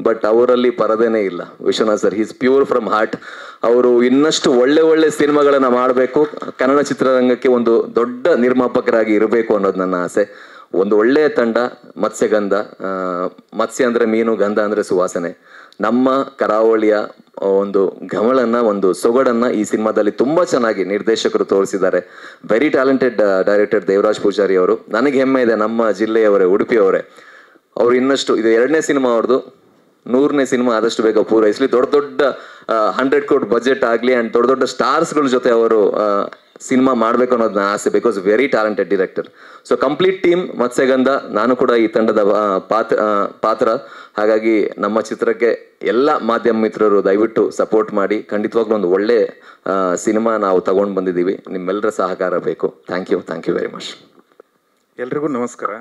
D: ಬಟ್ ಅವರಲ್ಲಿ ಪರದೆನೇ ಇಲ್ಲ. Vishwanath sir, is pure from heart. ಅವರು ಇನ್ನಷ್ಟು ಒಳ್ಳೆ ಸಿನಿಮಾಗಳನ್ನ ಮಾಡಬೇಕು, ಕನ್ನಡ ಚಿತ್ರರಂಗಕ್ಕೆ ಒಂದು ದೊಡ್ಡ ನಿರ್ಮಾಪಕರಾಗಿ ಇರಬೇಕು ಅನ್ನೋದು ನನ್ನ ಆಸೆ. ಒಂದು ಒಳ್ಳೆಯ ತಂಡ, ಮತ್ಸ್ಯಗಂಧ. ಮತ್ಸ್ಯ ಅಂದರೆ ಮೀನು, ಗಂಧ ಅಂದರೆ ಸುವಾಸನೆ. ನಮ್ಮ ಕರಾವಳಿಯ ಒಂದು ಘಮಳನ್ನ, ಒಂದು ಸೊಗಡನ್ನ ಈ ಸಿನಿಮಾದಲ್ಲಿ ತುಂಬಾ ಚೆನ್ನಾಗಿ ನಿರ್ದೇಶಕರು ತೋರಿಸಿದ್ದಾರೆ. Very talented director Devaraj Poojari ಅವರು. ನನಗೆ ಹೆಮ್ಮೆ ಇದೆ, ನಮ್ಮ ಜಿಲ್ಲೆಯವರೇ, ಉಡುಪಿಯವರೇ. ಅವರು ಇನ್ನಷ್ಟು, ಇದು 2ನೇ ಸಿನಿಮಾ ಅವ್ರದ್ದು, 100ನೇ ಸಿನಿಮಾ ಆದಷ್ಟು ಬೇಗ ಪೂರೈಸಲಿ. ದೊಡ್ಡ 100 crore ಬಜೆಟ್ ಆಗಲಿ ಆ್ಯಂಡ್ ದೊಡ್ಡ ಸ್ಟಾರ್ಸ್ಗಳ ಜೊತೆ ಅವರು ಸಿನಿಮಾ ಮಾಡಬೇಕು ಅನ್ನೋದು ನನ್ನ ಆಸೆ. Because very talented director. So complete team Matsyagandha. ನಾನು ಕೂಡ ಈ ತಂಡದ ಪಾತ್ರ. ಹಾಗಾಗಿ ನಮ್ಮ ಚಿತ್ರಕ್ಕೆ ಎಲ್ಲ ಮಾಧ್ಯಮ ಮಿತ್ರರು ದಯವಿಟ್ಟು ಸಪೋರ್ಟ್ ಮಾಡಿ. ಖಂಡಿತವಾಗ್ಲೂ ಒಂದು ಒಳ್ಳೆ ಸಿನಿಮಾ ನಾವು ತಗೊಂಡು ಬಂದಿದ್ದೀವಿ. ನಿಮ್ಮೆಲ್ಲರ ಸಹಕಾರ ಬೇಕು. Thank you very much.
E: ಎಲ್ರಿಗೂ ನಮಸ್ಕಾರ.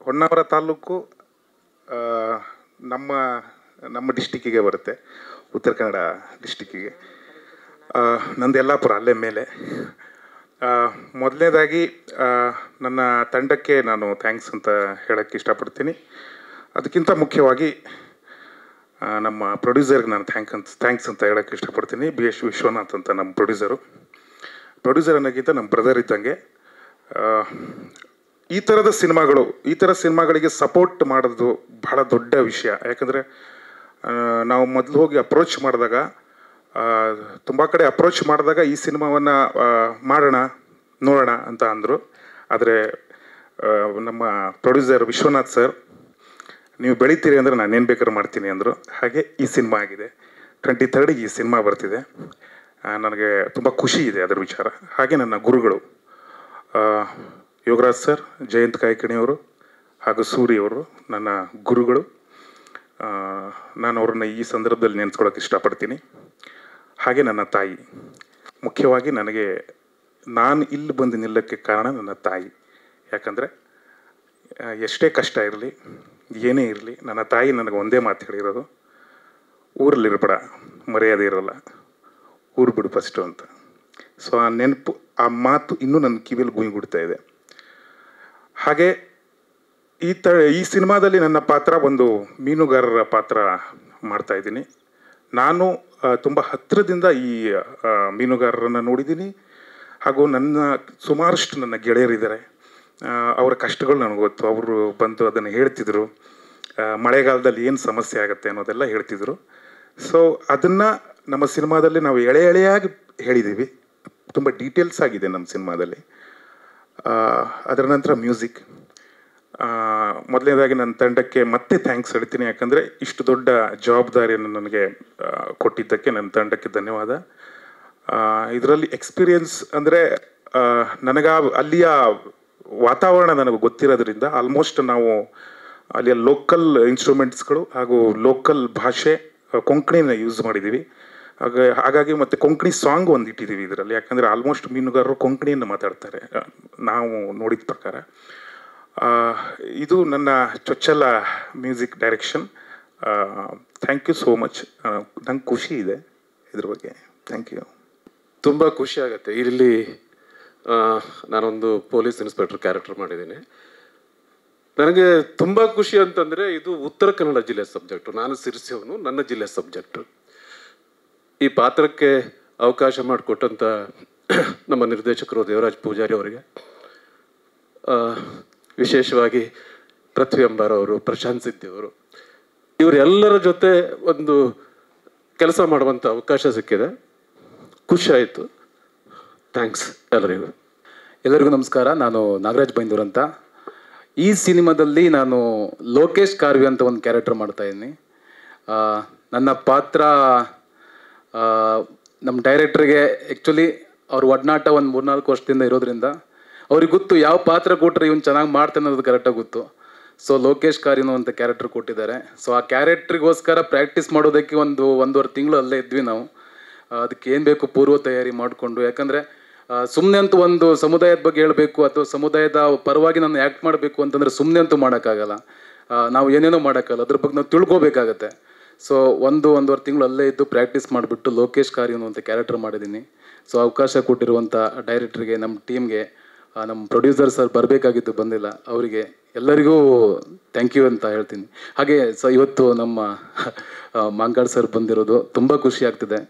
E: ಹೊನ್ನಾವರ ತಾಲೂಕು ನಮ್ಮ ಡಿಸ್ಟಿಕ್ಕಿಗೆ ಬರುತ್ತೆ, ಉತ್ತರ ಕನ್ನಡ ಡಿಸ್ಟಿಕ್ಕಿಗೆ. ನಂದು ಯಲ್ಲಾಪುರ, ಅಲ್ಲೇ ಮೇಲೆ. ಮೊದಲನೇದಾಗಿ ನನ್ನ ತಂಡಕ್ಕೆ ನಾನು ಥ್ಯಾಂಕ್ಸ್ ಅಂತ ಹೇಳೋಕ್ಕೆ ಇಷ್ಟಪಡ್ತೀನಿ. ಅದಕ್ಕಿಂತ ಮುಖ್ಯವಾಗಿ ನಮ್ಮ ಪ್ರೊಡ್ಯೂಸರ್ಗೆ ನಾನು ಥ್ಯಾಂಕ್ಸ್ ಅಂತ ಹೇಳೋಕ್ಕೆ ಇಷ್ಟಪಡ್ತೀನಿ. BS ವಿಶ್ವನಾಥ್ ಅಂತ ನಮ್ಮ ಪ್ರೊಡ್ಯೂಸರ್ ಅನ್ನೋಕ್ಕಿಂತ ನಮ್ಮ ಬ್ರದರ್ ಇದ್ದಂಗೆ. ಈ ಥರ ಸಿನಿಮಾಗಳಿಗೆ ಸಪೋರ್ಟ್ ಮಾಡೋದು ಬಹಳ ದೊಡ್ಡ ವಿಷಯ. ಯಾಕಂದರೆ ನಾವು ಮೊದಲು ಹೋಗಿ ಅಪ್ರೋಚ್ ಮಾಡಿದಾಗ, ತುಂಬ ಕಡೆ ಅಪ್ರೋಚ್ ಮಾಡಿದಾಗ ಈ ಸಿನಿಮಾವನ್ನು ಮಾಡೋಣ, ನೋಡೋಣ ಅಂತ ಅಂದರು. ಆದರೆ ನಮ್ಮ ಪ್ರೊಡ್ಯೂಸರ್ ವಿಶ್ವನಾಥ್ ಸರ್, ನೀವು ಬೆಳಿತೀರಿ ಅಂದರೆ ನಾನು ಏನು ಬೇಕಾದ್ರೂ ಮಾಡ್ತೀನಿ ಅಂದರು. ಹಾಗೆ ಈ ಸಿನಿಮಾ ಆಗಿದೆ. 23 ಈ ಸಿನಿಮಾ ಬರ್ತಿದೆ. ನನಗೆ ತುಂಬ ಖುಷಿ ಇದೆ ಅದರ ವಿಚಾರ. ಹಾಗೆ ನನ್ನ ಗುರುಗಳು ಯೋಗರಾಜ್ ಸರ್, ಜಯಂತ್ ಕಾಯ್ಕಿಣಿಯವರು ಹಾಗೂ ಸೂರಿಯವರು ನನ್ನ ಗುರುಗಳು. ನಾನು ಅವ್ರನ್ನ ಈ ಸಂದರ್ಭದಲ್ಲಿ ನೆನೆಸ್ಕೊಳ್ಳೋಕೆ ಇಷ್ಟಪಡ್ತೀನಿ. ಹಾಗೆ ನನ್ನ ತಾಯಿ, ಮುಖ್ಯವಾಗಿ ನನಗೆ ನಾನು ಇಲ್ಲಿ ಬಂದು ನಿಲ್ಲಕ್ಕೆ ಕಾರಣ ನನ್ನ ತಾಯಿ. ಯಾಕಂದರೆ ಎಷ್ಟೇ ಕಷ್ಟ ಇರಲಿ, ಏನೇ ಇರಲಿ, ನನ್ನ ತಾಯಿ ನನಗೆ ಒಂದೇ ಮಾತು ಹೇಳಿರೋದು, ಊರಲ್ಲಿರ್ಬೇಡ, ಮರ್ಯಾದೆ ಇರೋಲ್ಲ, ಊರು ಬಿಡು ಫಸ್ಟು ಅಂತ. ಸೊ ಆ ನೆನಪು, ಆ ಮಾತು ಇನ್ನೂ ನನ್ನ ಕಿವಿಯಲ್ಲಿ ಗುಂಗುಡ್ತಾ ಇದೆ. ಹಾಗೆ ಈ ಸಿನಿಮಾದಲ್ಲಿ ನನ್ನ ಪಾತ್ರ ಒಂದು ಮೀನುಗಾರರ ಪಾತ್ರ ಮಾಡ್ತಾಯಿದ್ದೀನಿ. ನಾನು ತುಂಬ ಹತ್ತಿರದಿಂದ ಈ ಮೀನುಗಾರರನ್ನು ನೋಡಿದ್ದೀನಿ. ಹಾಗೂ ಸುಮಾರಷ್ಟು ನನ್ನ ಗೆಳೆಯರಿದ್ದಾರೆ. ಅವರ ಕಷ್ಟಗಳು ನನಗೆ ಗೊತ್ತು. ಅವರು ಬಂದು ಅದನ್ನು ಹೇಳ್ತಿದ್ರು. ಮಳೆಗಾಲದಲ್ಲಿ ಏನು ಸಮಸ್ಯೆ ಆಗುತ್ತೆ ಅನ್ನೋದೆಲ್ಲ ಹೇಳ್ತಿದ್ರು. ಸೊ ಅದನ್ನು ನಮ್ಮ ಸಿನಿಮಾದಲ್ಲಿ ನಾವು ಎಳೆಯಾಗಿ ಹೇಳಿದ್ದೀವಿ. ತುಂಬ ಡೀಟೇಲ್ಸ್ ಆಗಿದೆ ನಮ್ಮ ಸಿನಿಮಾದಲ್ಲಿ. ಅದರ ನಂತರ ಮ್ಯೂಸಿಕ್. ಮೊದಲನೇದಾಗಿ ನನ್ನ ತಂಡಕ್ಕೆ ಮತ್ತೆ ಥ್ಯಾಂಕ್ಸ್ ಹೇಳ್ತೀನಿ. ಯಾಕಂದರೆ ಇಷ್ಟು ದೊಡ್ಡ ಜವಾಬ್ದಾರಿಯನ್ನು ನನಗೆ ಕೊಟ್ಟಿದ್ದಕ್ಕೆ ನನ್ನ ತಂಡಕ್ಕೆ ಧನ್ಯವಾದ. ಇದರಲ್ಲಿ ಎಕ್ಸ್ಪೀರಿಯನ್ಸ್ ಅಂದರೆ ನನಗೆ ಅಲ್ಲಿಯ ವಾತಾವರಣ ನನಗೆ ಗೊತ್ತಿರೋದ್ರಿಂದ ಆಲ್ಮೋಸ್ಟ್ ನಾವು ಅಲ್ಲಿಯ ಲೋಕಲ್ ಇನ್ಸ್ಟ್ರೂಮೆಂಟ್ಸ್ಗಳು ಹಾಗೂ ಲೋಕಲ್ ಭಾಷೆ ಕೊಂಕಣಿನ ಯೂಸ್ ಮಾಡಿದ್ದೀವಿ. ಹಾಗಾಗಿ ಮತ್ತು ಕೊಂಕಣಿ ಸಾಂಗ್ ಒಂದು ಇಟ್ಟಿದ್ದೀವಿ ಇದರಲ್ಲಿ. ಯಾಕಂದರೆ ಆಲ್ಮೋಸ್ಟ್ ಮೀನುಗಾರರು ಕೊಂಕಣಿಯನ್ನು ಮಾತಾಡ್ತಾರೆ ನಾವು ನೋಡಿದ ಪ್ರಕಾರ. ಇದು ನನ್ನ ಚೊಚ್ಚಲ music direction. Thank you so much. ನಂಗೆ ಖುಷಿ ಇದೆ ಇದ್ರ ಬಗ್ಗೆ. Thank you.
F: ತುಂಬ ಖುಷಿ ಆಗುತ್ತೆ. ಇಲ್ಲಿ ನಾನೊಂದು ಪೊಲೀಸ್ ಇನ್ಸ್ಪೆಕ್ಟರ್ ಕ್ಯಾರೆಕ್ಟರ್ ಮಾಡಿದ್ದೀನಿ. ನನಗೆ ತುಂಬ ಖುಷಿ ಅಂತಂದರೆ ಇದು ಉತ್ತರ ಕನ್ನಡ ಜಿಲ್ಲೆ ಸಬ್ಜೆಕ್ಟು. ನಾನು ಸಿರ್ಸಿಯವನು, ನನ್ನ ಜಿಲ್ಲೆ ಸಬ್ಜೆಕ್ಟು. ಈ ಪಾತ್ರಕ್ಕೆ ಅವಕಾಶ ಮಾಡಿಕೊಟ್ಟಂಥ ನಮ್ಮ ನಿರ್ದೇಶಕರು ದೇವರಾಜ್ ಪೂಜಾರಿ ಅವರಿಗೆ, ವಿಶೇಷವಾಗಿ ಪೃಥ್ವಿ ಅಂಬಾರ್ ಅವರು, ಪ್ರಶಾಂತ್ ಸಿದ್ದಿ ಅವರು, ಇವರೆಲ್ಲರ ಜೊತೆ ಒಂದು ಕೆಲಸ ಮಾಡುವಂಥ ಅವಕಾಶ ಸಿಕ್ಕಿದೆ. ಖುಷಿ ಆಯಿತು. ಥ್ಯಾಂಕ್ಸ್ ಎಲ್ಲರಿಗೂ.
G: ಎಲ್ಲರಿಗೂ ನಮಸ್ಕಾರ. ನಾನು ನಾಗರಾಜ್ ಬೈಂದೂರ್ ಅಂತ. ಈ ಸಿನಿಮಾದಲ್ಲಿ ನಾನು ಲೋಕೇಶ್ ಕಾರ್ವಿ ಅಂತ ಒಂದು ಕ್ಯಾರೆಕ್ಟರ್ ಮಾಡ್ತಾಯಿದ್ದೀನಿ. ನನ್ನ ಪಾತ್ರ ನಮ್ಮ ಡೈರೆಕ್ಟ್ರಿಗೆ ಆ್ಯಕ್ಚುಲಿ ಅವ್ರ ಒಡನಾಟ ಒಂದು 3-4 ವರ್ಷದಿಂದ ಇರೋದ್ರಿಂದ ಅವ್ರಿಗೆ ಗೊತ್ತು ಯಾವ ಪಾತ್ರ ಕೊಟ್ಟರೆ ಇವನು ಚೆನ್ನಾಗಿ ಮಾಡ್ತಾನೆ ಅನ್ನೋದು ಕರೆಕ್ಟಾಗಿ ಗೊತ್ತು. ಸೊ ಲೋಕೇಶ್ ಕಾರಿನೋ ಅಂತ ಕ್ಯಾರೆಕ್ಟರ್ ಕೊಟ್ಟಿದ್ದಾರೆ. ಸೊ ಆ ಕ್ಯಾರೆಕ್ಟ್ರಿಗೋಸ್ಕರ ಪ್ರಾಕ್ಟೀಸ್ ಮಾಡೋದಕ್ಕೆ 1-1.5 ತಿಂಗಳು ಅಲ್ಲೇ ಇದ್ವಿ ನಾವು. ಅದಕ್ಕೆ ಏನು ಬೇಕು ಪೂರ್ವ ತಯಾರಿ ಮಾಡಿಕೊಂಡು. ಯಾಕಂದರೆ ಸುಮ್ಮನೆ ಅಂತೂ ಒಂದು ಸಮುದಾಯದ ಬಗ್ಗೆ ಹೇಳಬೇಕು ಅಥವಾ ಸಮುದಾಯದ ಪರವಾಗಿ ನಾನು ಆ್ಯಕ್ಟ್ ಮಾಡಬೇಕು ಅಂತಂದರೆ ಸುಮ್ಮನೆ ಅಂತೂ ಮಾಡೋಕ್ಕಾಗಲ್ಲ. ನಾವು ಏನೇನೋ ಮಾಡೋಕ್ಕಾಗಲ್ಲ, ಅದ್ರ ಬಗ್ಗೆ ನಾವು ತಿಳ್ಕೊಬೇಕಾಗತ್ತೆ. ಸೊ 1-1.5 ತಿಂಗಳು ಅಲ್ಲೇ ಇದ್ದು ಪ್ರಾಕ್ಟೀಸ್ ಮಾಡಿಬಿಟ್ಟು ಲೋಕೇಶ್ ಕಾರಿನೋ ಅಂತ ಕ್ಯಾರೆಕ್ಟರ್ ಮಾಡಿದ್ದೀನಿ. ಸೊ ಅವಕಾಶ ಕೊಟ್ಟಿರುವಂಥ ಡೈರೆಕ್ಟ್ರಿಗೆ, ನಮ್ಮ ಟೀಮ್ಗೆ, ನಮ್ಮ ಪ್ರೊಡ್ಯೂಸರ್ ಸರ್ ಬರಬೇಕಾಗಿದ್ದು ಬಂದಿಲ್ಲ, ಅವರಿಗೆ ಎಲ್ಲರಿಗೂ ಥ್ಯಾಂಕ್ ಯು ಅಂತ ಹೇಳ್ತೀನಿ. ಹಾಗೆ ಇವತ್ತು ನಮ್ಮ ಮಾಂಕಾಳ್ ಸರ್ ಬಂದಿರೋದು ತುಂಬ ಖುಷಿ ಆಗ್ತಿದೆ.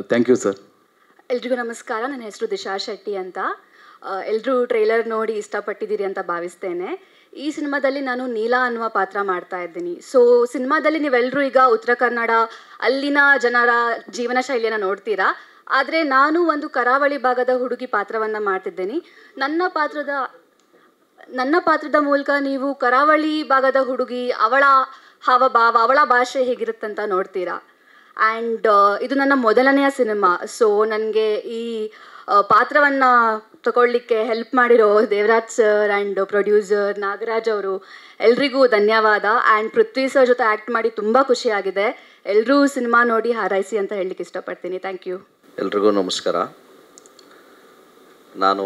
G: Thank you sir.
H: ಎಲ್ರಿಗೂ ನಮಸ್ಕಾರ. ನನ್ನ ಹೆಸರು ದಿಶಾ ಶೆಟ್ಟಿ ಅಂತ. ಎಲ್ಲರೂ ಟ್ರೈಲರ್ ನೋಡಿ ಇಷ್ಟಪಟ್ಟಿದ್ದೀರಿ ಅಂತ ಭಾವಿಸ್ತೇನೆ. ಈ ಸಿನಿಮಾದಲ್ಲಿ ನಾನು ನೀಲಾ ಅನ್ನುವ ಪಾತ್ರ ಮಾಡ್ತಾ ಇದ್ದೀನಿ. ಸೊ ಸಿನಿಮಾದಲ್ಲಿ ನೀವೆಲ್ಲರೂ ಈಗ ಉತ್ತರ ಕನ್ನಡ ಅಲ್ಲಿನ ಜನರ ಜೀವನ ಶೈಲಿಯನ್ನು ನೋಡ್ತೀರಾ. ಆದರೆ ನಾನು ಒಂದು ಕರಾವಳಿ ಭಾಗದ ಹುಡುಗಿ ಪಾತ್ರವನ್ನು ಮಾಡ್ತಿದ್ದೀನಿ. ನನ್ನ ಪಾತ್ರದ ಮೂಲಕ ನೀವು ಕರಾವಳಿ ಭಾಗದ ಹುಡುಗಿ, ಅವಳ ಹಾವಭಾವ, ಅವಳ ಭಾಷೆ ಹೇಗಿರುತ್ತಂತ ನೋಡ್ತೀರಾ. ಆ್ಯಂಡ್ ಇದು ನನ್ನ ಮೊದಲನೆಯ ಸಿನಿಮಾ. ಸೊ ನನಗೆ ಈ ಪಾತ್ರವನ್ನು ತಗೊಳ್ಳಿಕ್ಕೆ ಹೆಲ್ಪ್ ಮಾಡಿರೋ Devaraj sir and producer Nagaraj ಅವರು ಎಲ್ರಿಗೂ ಧನ್ಯವಾದ. ಆ್ಯಂಡ್ ಪೃಥ್ವಿ ಸರ್ ಜೊತೆ ಆ್ಯಕ್ಟ್ ಮಾಡಿ ತುಂಬ ಖುಷಿಯಾಗಿದೆ. ಎಲ್ಲರೂ ಸಿನಿಮಾ ನೋಡಿ ಹಾರೈಸಿ ಅಂತ ಹೇಳಲಿಕ್ಕೆ ಇಷ್ಟಪಡ್ತೀನಿ. Thank you.
I: ಎಲ್ರಿಗೂ ನಮಸ್ಕಾರ. ನಾನು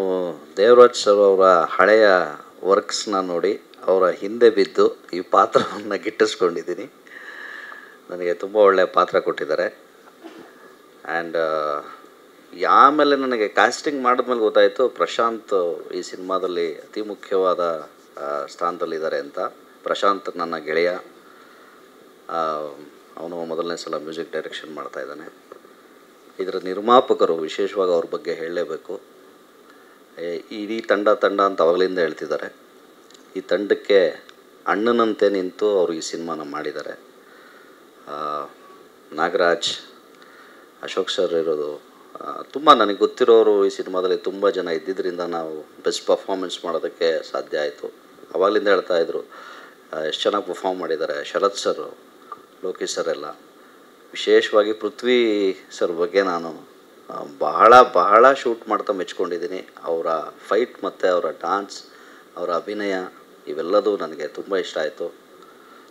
I: ದೇವರಾಜ್ ಸರ್ ಅವರ ಹಳೆಯ ವರ್ಕ್ಸ್ನ ನೋಡಿ ಅವರ ಹಿಂದೆ ಬಿದ್ದು ಈ ಪಾತ್ರವನ್ನು ಗಿಟ್ಟಿಸ್ಕೊಂಡಿದ್ದೀನಿ. ನನಗೆ ತುಂಬ ಒಳ್ಳೆಯ ಪಾತ್ರ ಕೊಟ್ಟಿದ್ದಾರೆ. ಆ್ಯಂಡ್ ಆಮೇಲೆ ನನಗೆ ಕಾಸ್ಟಿಂಗ್ ಮಾಡಿದ್ಮೇಲೆ ಗೊತ್ತಾಯಿತು ಪ್ರಶಾಂತ್ ಈ ಸಿನಿಮಾದಲ್ಲಿ ಅತಿ ಮುಖ್ಯವಾದ ಸ್ಥಾನದಲ್ಲಿದ್ದಾರೆ ಅಂತ. ಪ್ರಶಾಂತ್ ನನ್ನ ಗೆಳೆಯ. ಅವನು ಮೊದಲನೇ ಸಲ ಮ್ಯೂಸಿಕ್ ಡೈರೆಕ್ಷನ್ ಮಾಡ್ತಾಯಿದ್ದಾನೆ. ಇದರ ನಿರ್ಮಾಪಕರು ವಿಶೇಷವಾಗಿ ಅವ್ರ ಬಗ್ಗೆ ಹೇಳಲೇಬೇಕು. ಇಡೀ ತಂಡ ಅಂತ ಅವಾಗಲಿಂದ ಹೇಳ್ತಿದ್ದಾರೆ. ಈ ತಂಡಕ್ಕೆ ಅಣ್ಣನಂತೆ ನಿಂತು ಅವರು ಈ ಸಿನಿಮಾನ ಮಾಡಿದ್ದಾರೆ. ನಾಗರಾಜ್, ಅಶೋಕ್ ಸರ್ ಇರೋದು, ತುಂಬ ನನಗೆ ಗೊತ್ತಿರೋರು ಈ ಸಿನಿಮಾದಲ್ಲಿ ತುಂಬ ಜನ ಇದ್ದಿದ್ದರಿಂದ ನಾವು ಬೆಸ್ಟ್ ಪರ್ಫಾರ್ಮೆನ್ಸ್ ಮಾಡೋದಕ್ಕೆ ಸಾಧ್ಯ ಆಯಿತು. ಆವಾಗಲಿಂದ ಹೇಳ್ತಾಯಿದ್ರು ಎಷ್ಟು ಚೆನ್ನಾಗಿ ಪರ್ಫಾರ್ಮ್ ಮಾಡಿದ್ದಾರೆ ಶರತ್ ಸರ್, ಲೋಕೇಶ್ ಸರ್ ಎಲ್ಲ. ವಿಶೇಷವಾಗಿ ಪೃಥ್ವಿ ಸರ್ ಬಗ್ಗೆ ನಾನು ಬಹಳ ಶೂಟ್ ಮಾಡ್ತಾ ಮೆಚ್ಕೊಂಡಿದ್ದೀನಿ. ಅವರ ಫೈಟ್ ಮತ್ತು ಅವರ ಡಾನ್ಸ್, ಅವರ ಅಭಿನಯ ಇವೆಲ್ಲದೂ ನನಗೆ ತುಂಬ ಇಷ್ಟ ಆಯಿತು.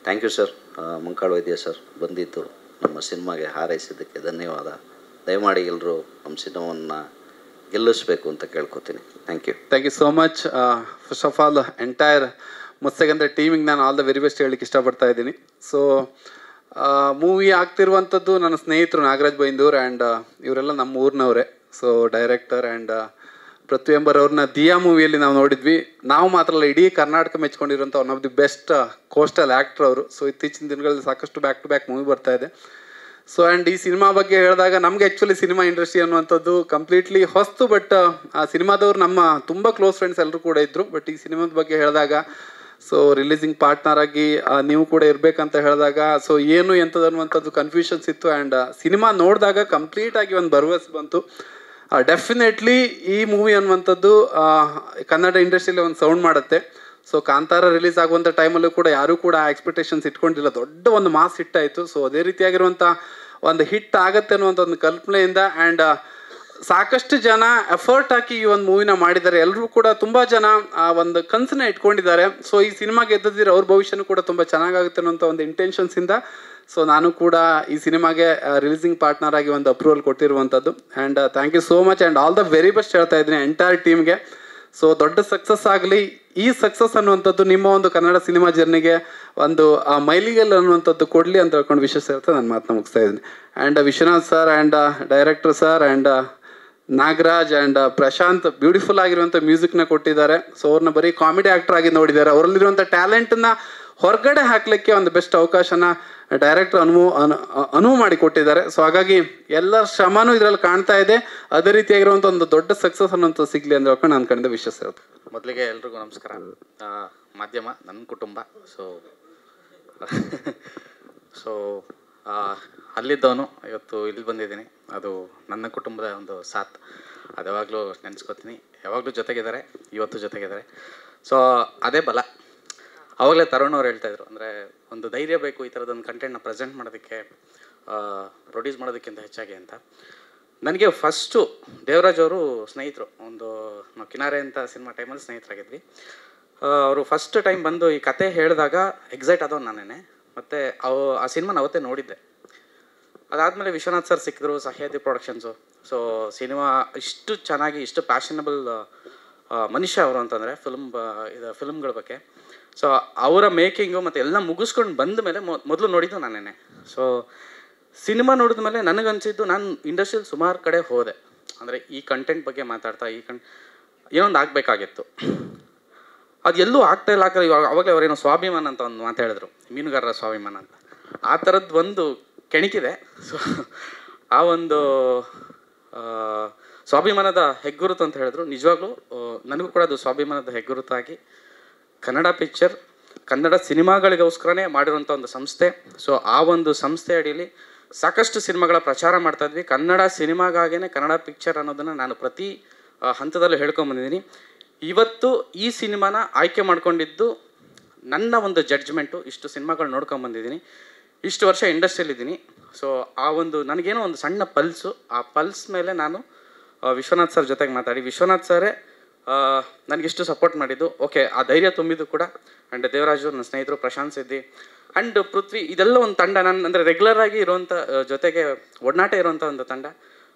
I: Thank you sir. ಮಂಕಾಳ್ ವೈದ್ಯ ಸರ್ ಬಂದಿದ್ದು ನಮ್ಮ ಸಿನಿಮಾಗೆ ಹಾರೈಸಿದ್ದಕ್ಕೆ ಧನ್ಯವಾದ. ದಯಮಾಡಿ ಎಲ್ಲರೂ ನಮ್ಮ ಸಿನಿಮಾವನ್ನು ಗೆಲ್ಲಿಸ್ಬೇಕು ಅಂತ ಕೇಳ್ಕೊತೀನಿ. Thank you.
J: Thank you so much. First of all entire Matsyagandha ಟೀಮಿಗೆ ನಾನು ಆಲ್ ದ ವೆರಿ ಬೆಸ್ಟ್ ಹೇಳಲಿಕ್ಕೆ ಇಷ್ಟಪಡ್ತಾ ಇದ್ದೀನಿ. ಸೊ ಮೂವಿ ಆಗ್ತಿರುವಂಥದ್ದು ನನ್ನ ಸ್ನೇಹಿತರು ನಾಗರಾಜ್ ಬೈಂದೂರ್ ಆ್ಯಂಡ್ ಇವರೆಲ್ಲ ನಮ್ಮ ಊರಿನವರೇ. ಸೊ ಡೈರೆಕ್ಟರ್ ಆ್ಯಂಡ್ ಪೃಥ್ವಿ ಎಂಬರವ್ರನ್ನ ದಿಯಾ ಮೂವಿಯಲ್ಲಿ ನಾವು ನೋಡಿದ್ವಿ. ನಾವು ಮಾತ್ರ ಅಲ್ಲ, ಇಡೀ ಕರ್ನಾಟಕ ಮೆಚ್ಕೊಂಡಿರೋಂಥ one of the best coastal actor ಅವರು. ಸೊ ಇತ್ತೀಚಿನ ದಿನಗಳಲ್ಲಿ ಸಾಕಷ್ಟು ಬ್ಯಾಕ್ ಟು ಬ್ಯಾಕ್ ಮೂವಿ ಬರ್ತಾ ಇದೆ. ಸೊ ಆ್ಯಂಡ್ ಈ ಸಿನಿಮಾ ಬಗ್ಗೆ ಹೇಳಿದಾಗ ನಮಗೆ ಆ್ಯಕ್ಚುಲಿ ಸಿನಿಮಾ ಇಂಡಸ್ಟ್ರಿ ಅನ್ನುವಂಥದ್ದು ಕಂಪ್ಲೀಟ್ಲಿ ಹೊಸ್ತು. ಬಟ್ ಆ ಸಿನಿಮಾದವ್ರು ನಮ್ಮ ತುಂಬ ಕ್ಲೋಸ್ ಫ್ರೆಂಡ್ಸ್ ಎಲ್ಲರೂ ಕೂಡ ಇದ್ದರು. ಬಟ್ ಈ ಸಿನಿಮಾದ ಬಗ್ಗೆ ಹೇಳಿದಾಗ ಸೊ ರಿಲೀಸಿಂಗ್ ಪಾರ್ಟ್ನರ್ ಆಗಿ ನೀವು ಕೂಡ ಇರಬೇಕಂತ ಹೇಳಿದಾಗ ಸೊ ಏನು ಎಂಥದ್ದು ಅನ್ನುವಂಥದ್ದು ಕನ್ಫ್ಯೂಷನ್ಸ್ ಇತ್ತು. ಆ್ಯಂಡ್ ಸಿನಿಮಾ ನೋಡಿದಾಗ ಕಂಪ್ಲೀಟಾಗಿ ಒಂದು ಭರವಸೆ ಬಂತು. ಡೆಫಿನೆಟ್ಲಿ ಈ ಮೂವಿ ಅನ್ನುವಂಥದ್ದು ಕನ್ನಡ ಇಂಡಸ್ಟ್ರಿಯಲ್ಲಿ ಒಂದು ಸೌಂಡ್ ಮಾಡುತ್ತೆ. ಸೊ ಕಾಂತಾರ ರಿಲೀಸ್ ಆಗುವಂಥ ಟೈಮಲ್ಲೂ ಕೂಡ ಯಾರೂ ಕೂಡ ಎಕ್ಸ್ಪೆಕ್ಟೇಷನ್ಸ್ ಇಟ್ಕೊಂಡಿಲ್ಲ. ದೊಡ್ಡ ಒಂದು ಮಾಸ್ ಹಿಟ್ ಆಯಿತು. ಸೊ ಅದೇ ರೀತಿಯಾಗಿರುವಂಥ ಒಂದು ಹಿಟ್ ಆಗುತ್ತೆ ಅನ್ನುವಂಥ ಒಂದು ಕಲ್ಪನೆಯಿಂದ ಆ್ಯಂಡ್ ಸಾಕಷ್ಟು ಜನ ಎಫರ್ಟ್ ಹಾಕಿ ಈ ಒಂದು ಮೂವಿನ ಮಾಡಿದ್ದಾರೆ. ಎಲ್ಲರೂ ಕೂಡ ತುಂಬ ಜನ ಒಂದು ಕನಸನ್ನ ಇಟ್ಕೊಂಡಿದ್ದಾರೆ. ಸೊ ಈ ಸಿನಿಮಾ ಗೆದ್ದಿದ್ರೆ ಅವ್ರ ಭವಿಷ್ಯನೂ ಕೂಡ ತುಂಬ ಚೆನ್ನಾಗಾಗುತ್ತೆ ಅನ್ನೋಂಥ ಒಂದು ಇಂಟೆನ್ಷನ್ಸಿಂದ ಸೊ ನಾನು ಕೂಡ ಈ ಸಿನಿಮಾಗೆ ರಿಲೀಸಿಂಗ್ ಪಾರ್ಟ್ನರ್ ಆಗಿ ಒಂದು ಅಪ್ರೂವಲ್ ಕೊಟ್ಟಿರುವಂಥದ್ದು. And thank you so much and all the very best ಹೇಳ್ತಾ ಇದ್ದೀನಿ ಎಂಟೈರ್ ಟೀಮ್ಗೆ. ಸೊ ದೊಡ್ಡ ಸಕ್ಸಸ್ ಆಗಲಿ. ಈ ಸಕ್ಸಸ್ ಅನ್ನುವಂಥದ್ದು ನಿಮ್ಮ ಒಂದು ಕನ್ನಡ ಸಿನಿಮಾ ಜರ್ನಿಗೆ ಒಂದು ಮೈಲಿಗಲ್ ಅನ್ನುವಂಥದ್ದು ಕೊಡಲಿ ಅಂತ ಹೇಳ್ಕೊಂಡು ವಿಶೇಷ ಹೇಳ್ತಾ ನಾನು ಮಾತನ್ನ ಮುಗಿಸ್ತಾ ಇದ್ದೀನಿ. And Vishwanath sir and director sir and Nagaraj and Prashanth beautiful ಆಗಿರುವಂಥ ಮ್ಯೂಸಿಕ್ನ ಕೊಟ್ಟಿದ್ದಾರೆ. ಸೊ ಅವ್ರನ್ನ ಬರೀ ಕಾಮಿಡಿ ಆ್ಯಕ್ಟರ್ ಆಗಿ ನೋಡಿದ್ದಾರೆ. ಅವರಲ್ಲಿರುವಂಥ ಟ್ಯಾಲೆಂಟನ್ನು ಹೊರಗಡೆ ಹಾಕಲಿಕ್ಕೆ ಒಂದು ಬೆಸ್ಟ್ ಅವಕಾಶನ ಡೈರೆಕ್ಟರ್ ಅನುವು ಮಾಡಿ ಕೊಟ್ಟಿದ್ದಾರೆ. ಸೊ ಹಾಗಾಗಿ ಎಲ್ಲ ಶ್ರಮನೂ ಇದರಲ್ಲಿ ಕಾಣ್ತಾ ಇದೆ. ಅದೇ ರೀತಿಯಾಗಿರುವಂಥ ಒಂದು ದೊಡ್ಡ ಸಕ್ಸಸ್ ಅನ್ನೋಂಥ ಸಿಗಲಿ ಅಂತ ಹೇಳ್ಕೊಂಡು ನನ್ನ ಕಡೆಯಿಂದ ವಿಶ್ವಾಸ ಇರುತ್ತೆ.
K: ಮೊದಲಿಗೆ ಎಲ್ರಿಗೂ ನಮಸ್ಕಾರ. ಮಾಧ್ಯಮ ನನ್ನ ಕುಟುಂಬ. ಸೊ ಅಲ್ಲಿದ್ದವನು ಇವತ್ತು ಇಲ್ಲಿ ಬಂದಿದ್ದೀನಿ. ಅದು ನನ್ನ ಕುಟುಂಬದ ಒಂದು ಸಾಥ್. ಅದು ಯಾವಾಗಲೂ ನೆನೆಸ್ಕೊತೀನಿ. ಯಾವಾಗಲೂ ಜೊತೆಗಿದ್ದಾರೆ, ಇವತ್ತು ಜೊತೆಗಿದ್ದಾರೆ. ಸೊ ಅದೇ ಬಲ. ಆವಾಗಲೇ ತರುಣ್ ಅವ್ರು ಹೇಳ್ತಾಯಿದ್ರು, ಅಂದರೆ ಒಂದು ಧೈರ್ಯ ಬೇಕು ಈ ಥರದೊಂದು ಕಂಟೆಂಟ್ನ ಪ್ರೆಸೆಂಟ್ ಮಾಡೋದಕ್ಕೆ, ಪ್ರೊಡ್ಯೂಸ್ ಮಾಡೋದಕ್ಕಿಂತ ಹೆಚ್ಚಾಗಿ ಅಂತ. ನನಗೆ ಫಸ್ಟು ದೇವರಾಜ್ ಅವರು ಸ್ನೇಹಿತರು. ನಾವು ಕಿನಾರೆ ಅಂತ ಸಿನಿಮಾ ಟೈಮಲ್ಲಿ ಸ್ನೇಹಿತರಾಗಿದ್ವಿ. ಅವರು ಫಸ್ಟ್ ಟೈಮ್ ಬಂದು ಈ ಕತೆ ಹೇಳಿದಾಗ ಎಕ್ಸೈಟ್ ಆದವ್ ನಾನೇ. ಮತ್ತು ಆ ಸಿನಿಮಾನ ಅವತ್ತೇ ನೋಡಿದ್ದೆ. ಅದಾದಮೇಲೆ ವಿಶ್ವನಾಥ್ ಸರ್ ಸಿಕ್ಕಿದ್ರು, ಸಹ್ಯಾದ್ರಿ ಪ್ರೊಡಕ್ಷನ್ಸು. ಸೊ ಸಿನಿಮಾ ಇಷ್ಟು ಚೆನ್ನಾಗಿ, ಇಷ್ಟು ಪ್ಯಾಷನಬಲ್ ಮನುಷ್ಯ ಅವರು ಅಂತಂದರೆ ಫಿಲ್ಮ್ಗಳ ಬಗ್ಗೆ. ಸೊ ಅವರ ಮೇಕಿಂಗು ಮತ್ತು ಎಲ್ಲ ಮುಗಿಸ್ಕೊಂಡು ಬಂದ ಮೇಲೆ ಮೊದಲು ನೋಡಿದ್ದು ನಾನೇ. ಸೊ ಸಿನಿಮಾ ನೋಡಿದ ಮೇಲೆ ನನಗನ್ಸಿದ್ದು, ನಾನು ಇಂಡಸ್ಟ್ರಿಯಲ್ಲಿ ಸುಮಾರು ಕಡೆ ಹೋದೆ. ಅಂದರೆ ಈ ಕಂಟೆಂಟ್ ಬಗ್ಗೆ ಮಾತಾಡ್ತಾ ಏನೊಂದು ಆಗಬೇಕಾಗಿತ್ತು. ಅದು ಎಲ್ಲೂ ಆಗ್ತಾಯಿಲ್ಲ. ಅವಾಗಲೇ ಅವರೇನೋ ಸ್ವಾಭಿಮಾನ ಅಂತ ಒಂದು ಮಾತಾಡಿದ್ರು, ಮೀನುಗಾರರ ಸ್ವಾಭಿಮಾನ ಅಂತ. ಆ ಥರದ್ದು ಒಂದು ಕೆಣಕಿದೆ. ಸೊ ಆ ಒಂದು ಸ್ವಾಭಿಮಾನದ ಹೆಗ್ಗುರುತು ಅಂತ ಹೇಳಿದ್ರು. ನಿಜವಾಗ್ಲೂ ನನಗೂ ಕೂಡ ಅದು ಸ್ವಾಭಿಮಾನದ ಹೆಗ್ಗುರುತಾಗಿ ಕನ್ನಡ ಪಿಕ್ಚರ್, ಕನ್ನಡ ಸಿನಿಮಾಗಳಿಗೋಸ್ಕರನೇ ಮಾಡಿರುವಂಥ ಒಂದು ಸಂಸ್ಥೆ. ಸೊ ಆ ಒಂದು ಸಂಸ್ಥೆ ಅಡಿಯಲ್ಲಿ ಸಾಕಷ್ಟು ಸಿನಿಮಾಗಳ ಪ್ರಚಾರ ಮಾಡ್ತಾಯಿದ್ವಿ. ಕನ್ನಡ ಸಿನಿಮಾಗಾಗೇ ಕನ್ನಡ ಪಿಕ್ಚರ್ ಅನ್ನೋದನ್ನು ನಾನು ಪ್ರತಿ ಹಂತದಲ್ಲೂ ಹೇಳ್ಕೊಂಬಂದಿದ್ದೀನಿ. ಇವತ್ತು ಈ ಸಿನಿಮಾನ ಆಯ್ಕೆ ಮಾಡ್ಕೊಂಡಿದ್ದು ನನ್ನ ಒಂದು ಜಡ್ಜ್ಮೆಂಟು. ಇಷ್ಟು ಸಿನಿಮಾಗಳು ನೋಡ್ಕೊಂಬಂದಿದ್ದೀನಿ, ಇಷ್ಟು ವರ್ಷ ಇಂಡಸ್ಟ್ರಿಯಲ್ಲಿದ್ದೀನಿ. ಸೊ ಆ ಒಂದು ನನಗೇನೋ ಒಂದು ಸಣ್ಣ ಪಲ್ಸು. ಆ ಪಲ್ಸ್ ಮೇಲೆ ನಾನು ವಿಶ್ವನಾಥ್ ಸರ್ ಜೊತೆಗೆ ಮಾತಾಡಿ, ವಿಶ್ವನಾಥ್ ಸರೇ ನನಗಿಷ್ಟು ಸಪೋರ್ಟ್ ಮಾಡಿದ್ದು. ಓಕೆ, ಆ ಧೈರ್ಯ ತುಂಬಿದ್ದು ಕೂಡ. ಆ್ಯಂಡ್ ದೇವರಾಜು ನನ್ನ ಸ್ನೇಹಿತರು, ಪ್ರಶಾಂತ್ ಸಿದ್ದಿ ಆ್ಯಂಡ್ ಪೃಥ್ವಿ, ಇದೆಲ್ಲ ಒಂದು ತಂಡ. ನಾನು ಅಂದರೆ ರೆಗ್ಯುಲರಾಗಿ ಇರುವಂಥ ಜೊತೆಗೆ ಒಡನಾಟ ಇರುವಂಥ ಒಂದು ತಂಡ.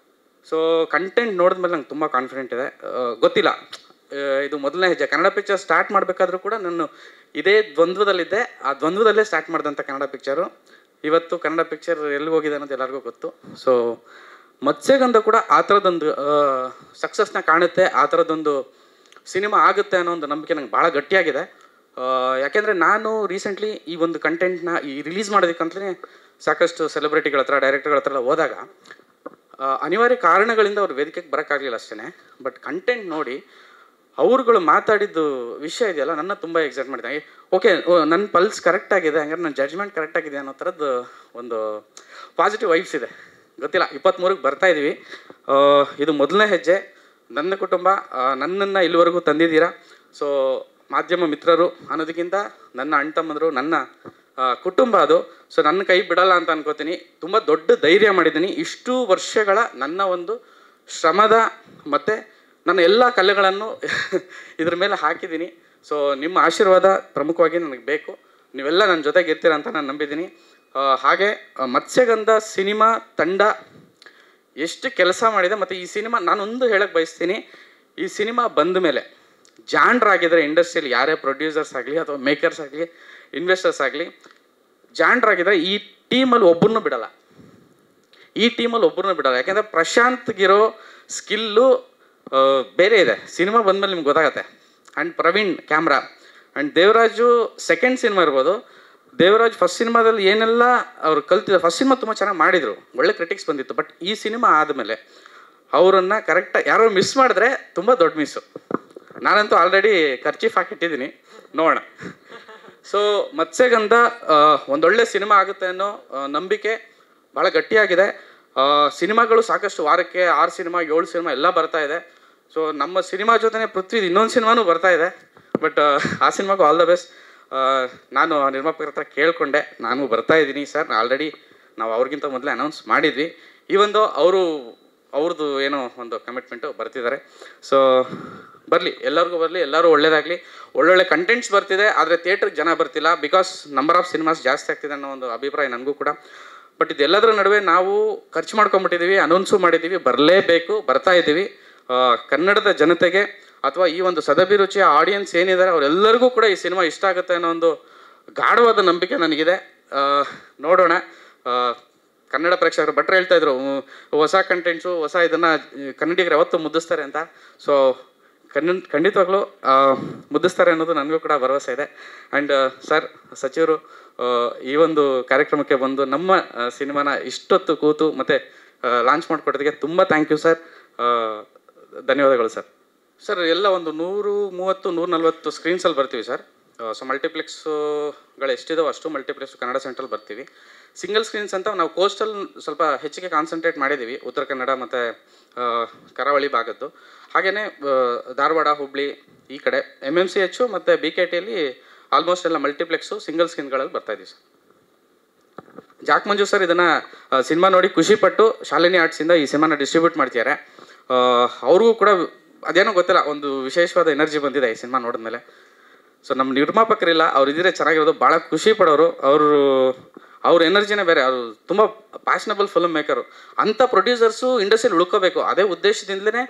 K: ಸೊ ಕಂಟೆಂಟ್ ನೋಡಿದ್ಮೇಲೆ ನಂಗೆ ತುಂಬ ಕಾನ್ಫಿಡೆಂಟ್ ಇದೆ. ಗೊತ್ತಿಲ್ಲ, ಇದು ಮೊದಲನೇ ಹೆಜ್ಜೆ. ಕನ್ನಡ ಪಿಕ್ಚರ್ ಸ್ಟಾರ್ಟ್ ಮಾಡಬೇಕಾದ್ರೂ ಕೂಡ ನಾನು ಇದೇ ದ್ವಂದ್ವದಲ್ಲಿದ್ದೆ. ಆ ದ್ವಂದ್ವದಲ್ಲೇ ಸ್ಟಾರ್ಟ್ ಮಾಡಿದಂಥ ಕನ್ನಡ ಪಿಕ್ಚರು ಇವತ್ತು ಕನ್ನಡ ಪಿಕ್ಚರ್ ಎಲ್ಲಿ ಹೋಗಿದೆ ಅನ್ನೋದು ಎಲ್ಲರಿಗೂ ಗೊತ್ತು. ಸೊ ಮತ್ಸ್ಯಗಂಧ ಕೂಡ ಆ ಥರದೊಂದು ಸಕ್ಸಸ್ನ ಕಾಣುತ್ತೆ, ಆ ಥರದೊಂದು ಸಿನಿಮಾ ಆಗುತ್ತೆ ಅನ್ನೋ ಒಂದು ನಂಬಿಕೆ ನಂಗೆ ಭಾಳ ಗಟ್ಟಿಯಾಗಿದೆ. ಯಾಕೆಂದರೆ ನಾನು ರೀಸೆಂಟ್ಲಿ ಈ ಒಂದು ಕಂಟೆಂಟ್ನ ರಿಲೀಸ್ ಮಾಡೋದಕ್ಕಂತಲೇ ಸಾಕಷ್ಟು ಸೆಲೆಬ್ರಿಟಿಗಳ ಹತ್ರ, ಡೈರೆಕ್ಟರ್ಗಳ ಹತ್ರ ಎಲ್ಲ ಹೋದಾಗ ಅನಿವಾರ್ಯ ಕಾರಣಗಳಿಂದ ಅವ್ರು ವೇದಿಕೆಗೆ ಬರೋಕ್ಕಾಗಲಿಲ್ಲ ಅಷ್ಟೇ. ಬಟ್ ಕಂಟೆಂಟ್ ನೋಡಿ ಅವ್ರುಗಳು ಮಾತಾಡಿದ್ದು ವಿಷಯ ಇದೆಯಲ್ಲ, ನನ್ನ ತುಂಬ ಎಕ್ಸೈಟ್ ಮಾಡಿದೆ. ಓಕೆ, ನನ್ನ ಪಲ್ಸ್ ಕರೆಕ್ಟಾಗಿದೆ, ಹಂಗಾರೆ ನನ್ನ ಜಡ್ಜ್ಮೆಂಟ್ ಕರೆಕ್ಟಾಗಿದೆ ಅನ್ನೋ ಥರದ್ದು ಒಂದು ಪಾಸಿಟಿವ್ ವೈಬ್ಸ್ ಇದೆ. ಗೊತ್ತಿಲ್ಲ 23ಕ್ಕೆ ಬರ್ತಾ ಇದ್ದೀವಿ. ಇದು ಮೊದಲನೇ ಹೆಜ್ಜೆ. ನನ್ನ ಕುಟುಂಬ ನನ್ನನ್ನು ಇಲ್ಲಿವರೆಗೂ ತಂದಿದ್ದೀರಾ. ಸೊ ಮಾಧ್ಯಮ ಮಿತ್ರರು ಅನ್ನೋದಕ್ಕಿಂತ ನನ್ನ ಅಣ್ಣ ತಮ್ಮಂದರು, ನನ್ನ ಕುಟುಂಬ ಅದು. ಸೊ ನನ್ನ ಕೈ ಬಿಡಲ್ಲ ಅಂತ ಅನ್ಕೋತೀನಿ. ತುಂಬ ದೊಡ್ಡ ಧೈರ್ಯ ಮಾಡಿದ್ದೀನಿ. ಇಷ್ಟು ವರ್ಷಗಳ ನನ್ನ ಒಂದು ಶ್ರಮದ ಮತ್ತು ನನ್ನ ಎಲ್ಲ ಕಲೆಗಳನ್ನು ಇದ್ರ ಮೇಲೆ ಹಾಕಿದ್ದೀನಿ. ಸೊ ನಿಮ್ಮ ಆಶೀರ್ವಾದ ಪ್ರಮುಖವಾಗಿ ನನಗೆ ಬೇಕು. ನೀವೆಲ್ಲ ನನ್ನ ಜೊತೆಗೆ ಇರ್ತೀರ ಅಂತ ನಾನು ನಂಬಿದ್ದೀನಿ. ಹಾಗೆ ಮತ್ಸ್ಯಗಂಧ ಸಿನಿಮಾ ತಂಡ ಎಷ್ಟು ಕೆಲಸ ಮಾಡಿದೆ, ಮತ್ತು ಈ ಸಿನಿಮಾ ನಾನೊಂದು ಹೇಳಕ್ಕೆ ಬಯಸ್ತೀನಿ, ಈ ಸಿನಿಮಾ ಬಂದ ಮೇಲೆ ಜಾಣ್ರಾಗಿದ್ದಾರೆ ಇಂಡಸ್ಟ್ರಿಯಲ್ಲಿ, ಯಾರೇ ಪ್ರೊಡ್ಯೂಸರ್ಸ್ ಆಗಲಿ ಅಥವಾ ಮೇಕರ್ಸ್ ಆಗಲಿ ಇನ್ವೆಸ್ಟರ್ಸ್ ಆಗಲಿ, ಜಾಣ್ರಾಗಿದ್ದಾರೆ. ಈ ಟೀಮಲ್ಲಿ ಒಬ್ಬರನ್ನೂ ಬಿಡಲ್ಲ, ಯಾಕೆಂದರೆ ಪ್ರಶಾಂತ್ಗಿರೋ ಸ್ಕಿಲ್ಲು ಬೇರೆ ಇದೆ. ಸಿನಿಮಾ ಬಂದಮೇಲೆ ನಿಮ್ಗೆ ಗೊತ್ತಾಗತ್ತೆ. And Praveen camera, and Devaraju second cinema ಇರ್ಬೋದು. ದೇವರಾಜ್ ಫಸ್ಟ್ ಸಿನಿಮಾದಲ್ಲಿ ಏನೆಲ್ಲ ಅವ್ರು ಕಲ್ತಿದ್ದಾರೆ, ಫಸ್ಟ್ ಸಿನಿಮಾ ತುಂಬ ಚೆನ್ನಾಗಿ ಮಾಡಿದರು, ಒಳ್ಳೆ ಕ್ರಿಟಿಕ್ಸ್ ಬಂದಿತ್ತು. ಬಟ್ ಈ ಸಿನಿಮಾ ಆದಮೇಲೆ ಅವರನ್ನು ಕರೆಕ್ಟಾಗಿ ಯಾರೋ ಮಿಸ್ ಮಾಡಿದ್ರೆ ತುಂಬ ದೊಡ್ಡ ಮಿಸ್ಸು. ನಾನಂತೂ ಆಲ್ರೆಡಿ ಖರ್ಚೀಫ್ ಹಾಕಿಟ್ಟಿದ್ದೀನಿ, ನೋಡೋಣ. ಸೊ ಮತ್ಸ್ಯಗಂಧ ಒಂದೊಳ್ಳೆ ಸಿನಿಮಾ ಆಗುತ್ತೆ ಅನ್ನೋ ನಂಬಿಕೆ ಭಾಳ ಗಟ್ಟಿಯಾಗಿದೆ. ಸಿನಿಮಾಗಳು ಸಾಕಷ್ಟು, ವಾರಕ್ಕೆ 6 ಸಿನಿಮಾ 7 ಸಿನಿಮಾ ಎಲ್ಲ ಬರ್ತಾ ಇದೆ. ಸೊ ನಮ್ಮ ಸಿನಿಮಾ ಜೊತೆನೇ ಪೃಥ್ವಿದು ಇನ್ನೊಂದು ಸಿನಿಮಾನೂ ಬರ್ತಾ ಇದೆ. ಬಟ್ ಆ ಸಿನಿಮಾಗೂ ಆಲ್ ದ ಬೆಸ್ಟ್. ನಾನು ನಿರ್ಮಾಪಕರ ಹತ್ರ ಕೇಳಿಕೊಂಡೆ, ನಾನು ಬರ್ತಾ ಇದ್ದೀನಿ ಸರ್, ಆಲ್ರೆಡಿ ನಾವು ಅವ್ರಿಗಿಂತ ಮೊದಲೇ ಅನೌನ್ಸ್ ಮಾಡಿದ್ವಿ. ಈ ಒಂದು ಅವ್ರದ್ದು ಏನೋ ಒಂದು ಕಮಿಟ್ಮೆಂಟು ಬರ್ತಿದ್ದಾರೆ. ಸೊ ಬರಲಿ, ಎಲ್ಲರಿಗೂ ಬರಲಿ, ಎಲ್ಲರೂ ಒಳ್ಳೇದಾಗಲಿ. ಒಳ್ಳೊಳ್ಳೆ ಕಂಟೆಂಟ್ಸ್ ಬರ್ತಿದೆ, ಆದರೆ ಥಿಯೇಟ್ರಿಗೆ ಜನ ಬರ್ತಿಲ್ಲ, ಬಿಕಾಸ್ ನಂಬರ್ ಆಫ್ ಸಿನಿಮಾಸ್ ಜಾಸ್ತಿ ಆಗ್ತಿದೆ ಅನ್ನೋ ಒಂದು ಅಭಿಪ್ರಾಯ ನನಗೂ ಕೂಡ. ಬಟ್ ಇದೆಲ್ಲದರ ನಡುವೆ ನಾವು ಖರ್ಚು ಮಾಡ್ಕೊಂಬಿಟ್ಟಿದ್ದೀವಿ, ಅನೌನ್ಸು ಮಾಡಿದ್ದೀವಿ, ಬರಲೇಬೇಕು, ಬರ್ತಾ ಇದ್ದೀವಿ. ಕನ್ನಡದ ಜನತೆಗೆ ಅಥವಾ ಈ ಒಂದು ಸದಭಿರುಚಿಯ ಆಡಿಯನ್ಸ್ ಏನಿದ್ದಾರೆ ಅವರೆಲ್ಲರಿಗೂ ಕೂಡ ಈ ಸಿನಿಮಾ ಇಷ್ಟ ಆಗುತ್ತೆ ಅನ್ನೋ ಒಂದು ಗಾಢವಾದ ನಂಬಿಕೆ ನನಗಿದೆ. ನೋಡೋಣ. ಕನ್ನಡ ಪ್ರೇಕ್ಷಕರು ಭಟ್ರು ಹೇಳ್ತಾ ಇದ್ರು, ಹೊಸ ಕಂಟೆಂಟ್ಸು, ಹೊಸ ಇದನ್ನು ಕನ್ನಡಿಗರು ಯಾವತ್ತೂ ಮುದ್ದಿಸ್ತಾರೆ ಅಂತ. ಸೊ ಖಂಡಿತವಾಗ್ಲೂ ಮುದ್ದಿಸ್ತಾರೆ ಅನ್ನೋದು ನನಗೂ ಕೂಡ ಭರವಸೆ ಇದೆ. ಆ್ಯಂಡ್ ಸರ್, ಸಚಿವರು ಈ ಒಂದು ಕಾರ್ಯಕ್ರಮಕ್ಕೆ ಬಂದು ನಮ್ಮ ಸಿನಿಮಾನ ಇಷ್ಟೊತ್ತು ಕೂತು ಮತ್ತು ಲಾಂಚ್ ಮಾಡಿಕೊಡೋದಕ್ಕೆ ತುಂಬ ಥ್ಯಾಂಕ್ ಯು ಸರ್. ಧನ್ಯವಾದಗಳು ಸರ್. ಸರ್ ಎಲ್ಲ ಒಂದು 130, 140 ಸ್ಕ್ರೀನ್ಸಲ್ಲಿ ಬರ್ತೀವಿ ಸರ್. ಸೊ ಮಲ್ಟಿಪ್ಲೆಕ್ಸ್ಗಳು ಎಷ್ಟಿದಾವೆ ಅಷ್ಟು ಮಲ್ಟಿಪ್ಲೆಕ್ಸ್ ಕನ್ನಡ ಸೆಂಟ್ರಲ್ಲಿ ಬರ್ತೀವಿ. ಸಿಂಗಲ್ ಸ್ಕ್ರೀನ್ಸ್ ಅಂತ ನಾವು ಕೋಸ್ಟಲ್ ಸ್ವಲ್ಪ ಹೆಚ್ಚಿಗೆ ಕಾನ್ಸಂಟ್ರೇಟ್ ಮಾಡಿದ್ದೀವಿ, ಉತ್ತರ ಕನ್ನಡ ಮತ್ತು ಕರಾವಳಿ ಭಾಗದ್ದು. ಹಾಗೆಯೇ ಧಾರವಾಡ, ಹುಬ್ಳಿ ಈ ಕಡೆ MMCH ಮತ್ತು BKTಯಲ್ಲಿ ಆಲ್ಮೋಸ್ಟ್ ಎಲ್ಲ ಮಲ್ಟಿಪ್ಲೆಕ್ಸು ಸಿಂಗಲ್ ಸ್ಕ್ರೀನ್ಗಳಲ್ಲಿ ಬರ್ತಾಯಿದ್ದೀವಿ ಸರ್. ಜಾಕ್ ಮಂಜು ಸರ್ ಇದನ್ನು ಸಿನಿಮಾ ನೋಡಿ ಖುಷಿಪಟ್ಟು ಶಾಲಿನಿ ಆರ್ಟ್ಸಿಂದ ಈ ಸಿನಿಮಾನ ಡಿಸ್ಟ್ರಿಬ್ಯೂಟ್ ಮಾಡ್ತಿದ್ದಾರೆ. ಅವ್ರಿಗೂ ಕೂಡ ಅದೇನೋ ಗೊತ್ತಿಲ್ಲ, ಒಂದು ವಿಶೇಷವಾದ ಎನರ್ಜಿ ಬಂದಿದೆ ಈ ಸಿನಿಮಾ ನೋಡಿದ್ಮೇಲೆ. ಸೊ ನಮ್ಮ ನಿರ್ಮಾಪಕರಿಲ್ಲ, ಅವ್ರು ಇದ್ದರೆ ಚೆನ್ನಾಗಿರೋದು, ಭಾಳ ಖುಷಿ ಪಡೋರು. ಅವ್ರ ಎನರ್ಜಿನೇ ಬೇರೆ. ಅವರು ತುಂಬ ಪ್ಯಾಷನಬಲ್ ಫಿಲ್ಮ್ ಮೇಕರು. ಅಂಥ ಪ್ರೊಡ್ಯೂಸರ್ಸು ಇಂಡಸ್ಟ್ರಿಯಲ್ಲಿ ಉಳ್ಕೋಬೇಕು, ಅದೇ ಉದ್ದೇಶದಿಂದಲೇ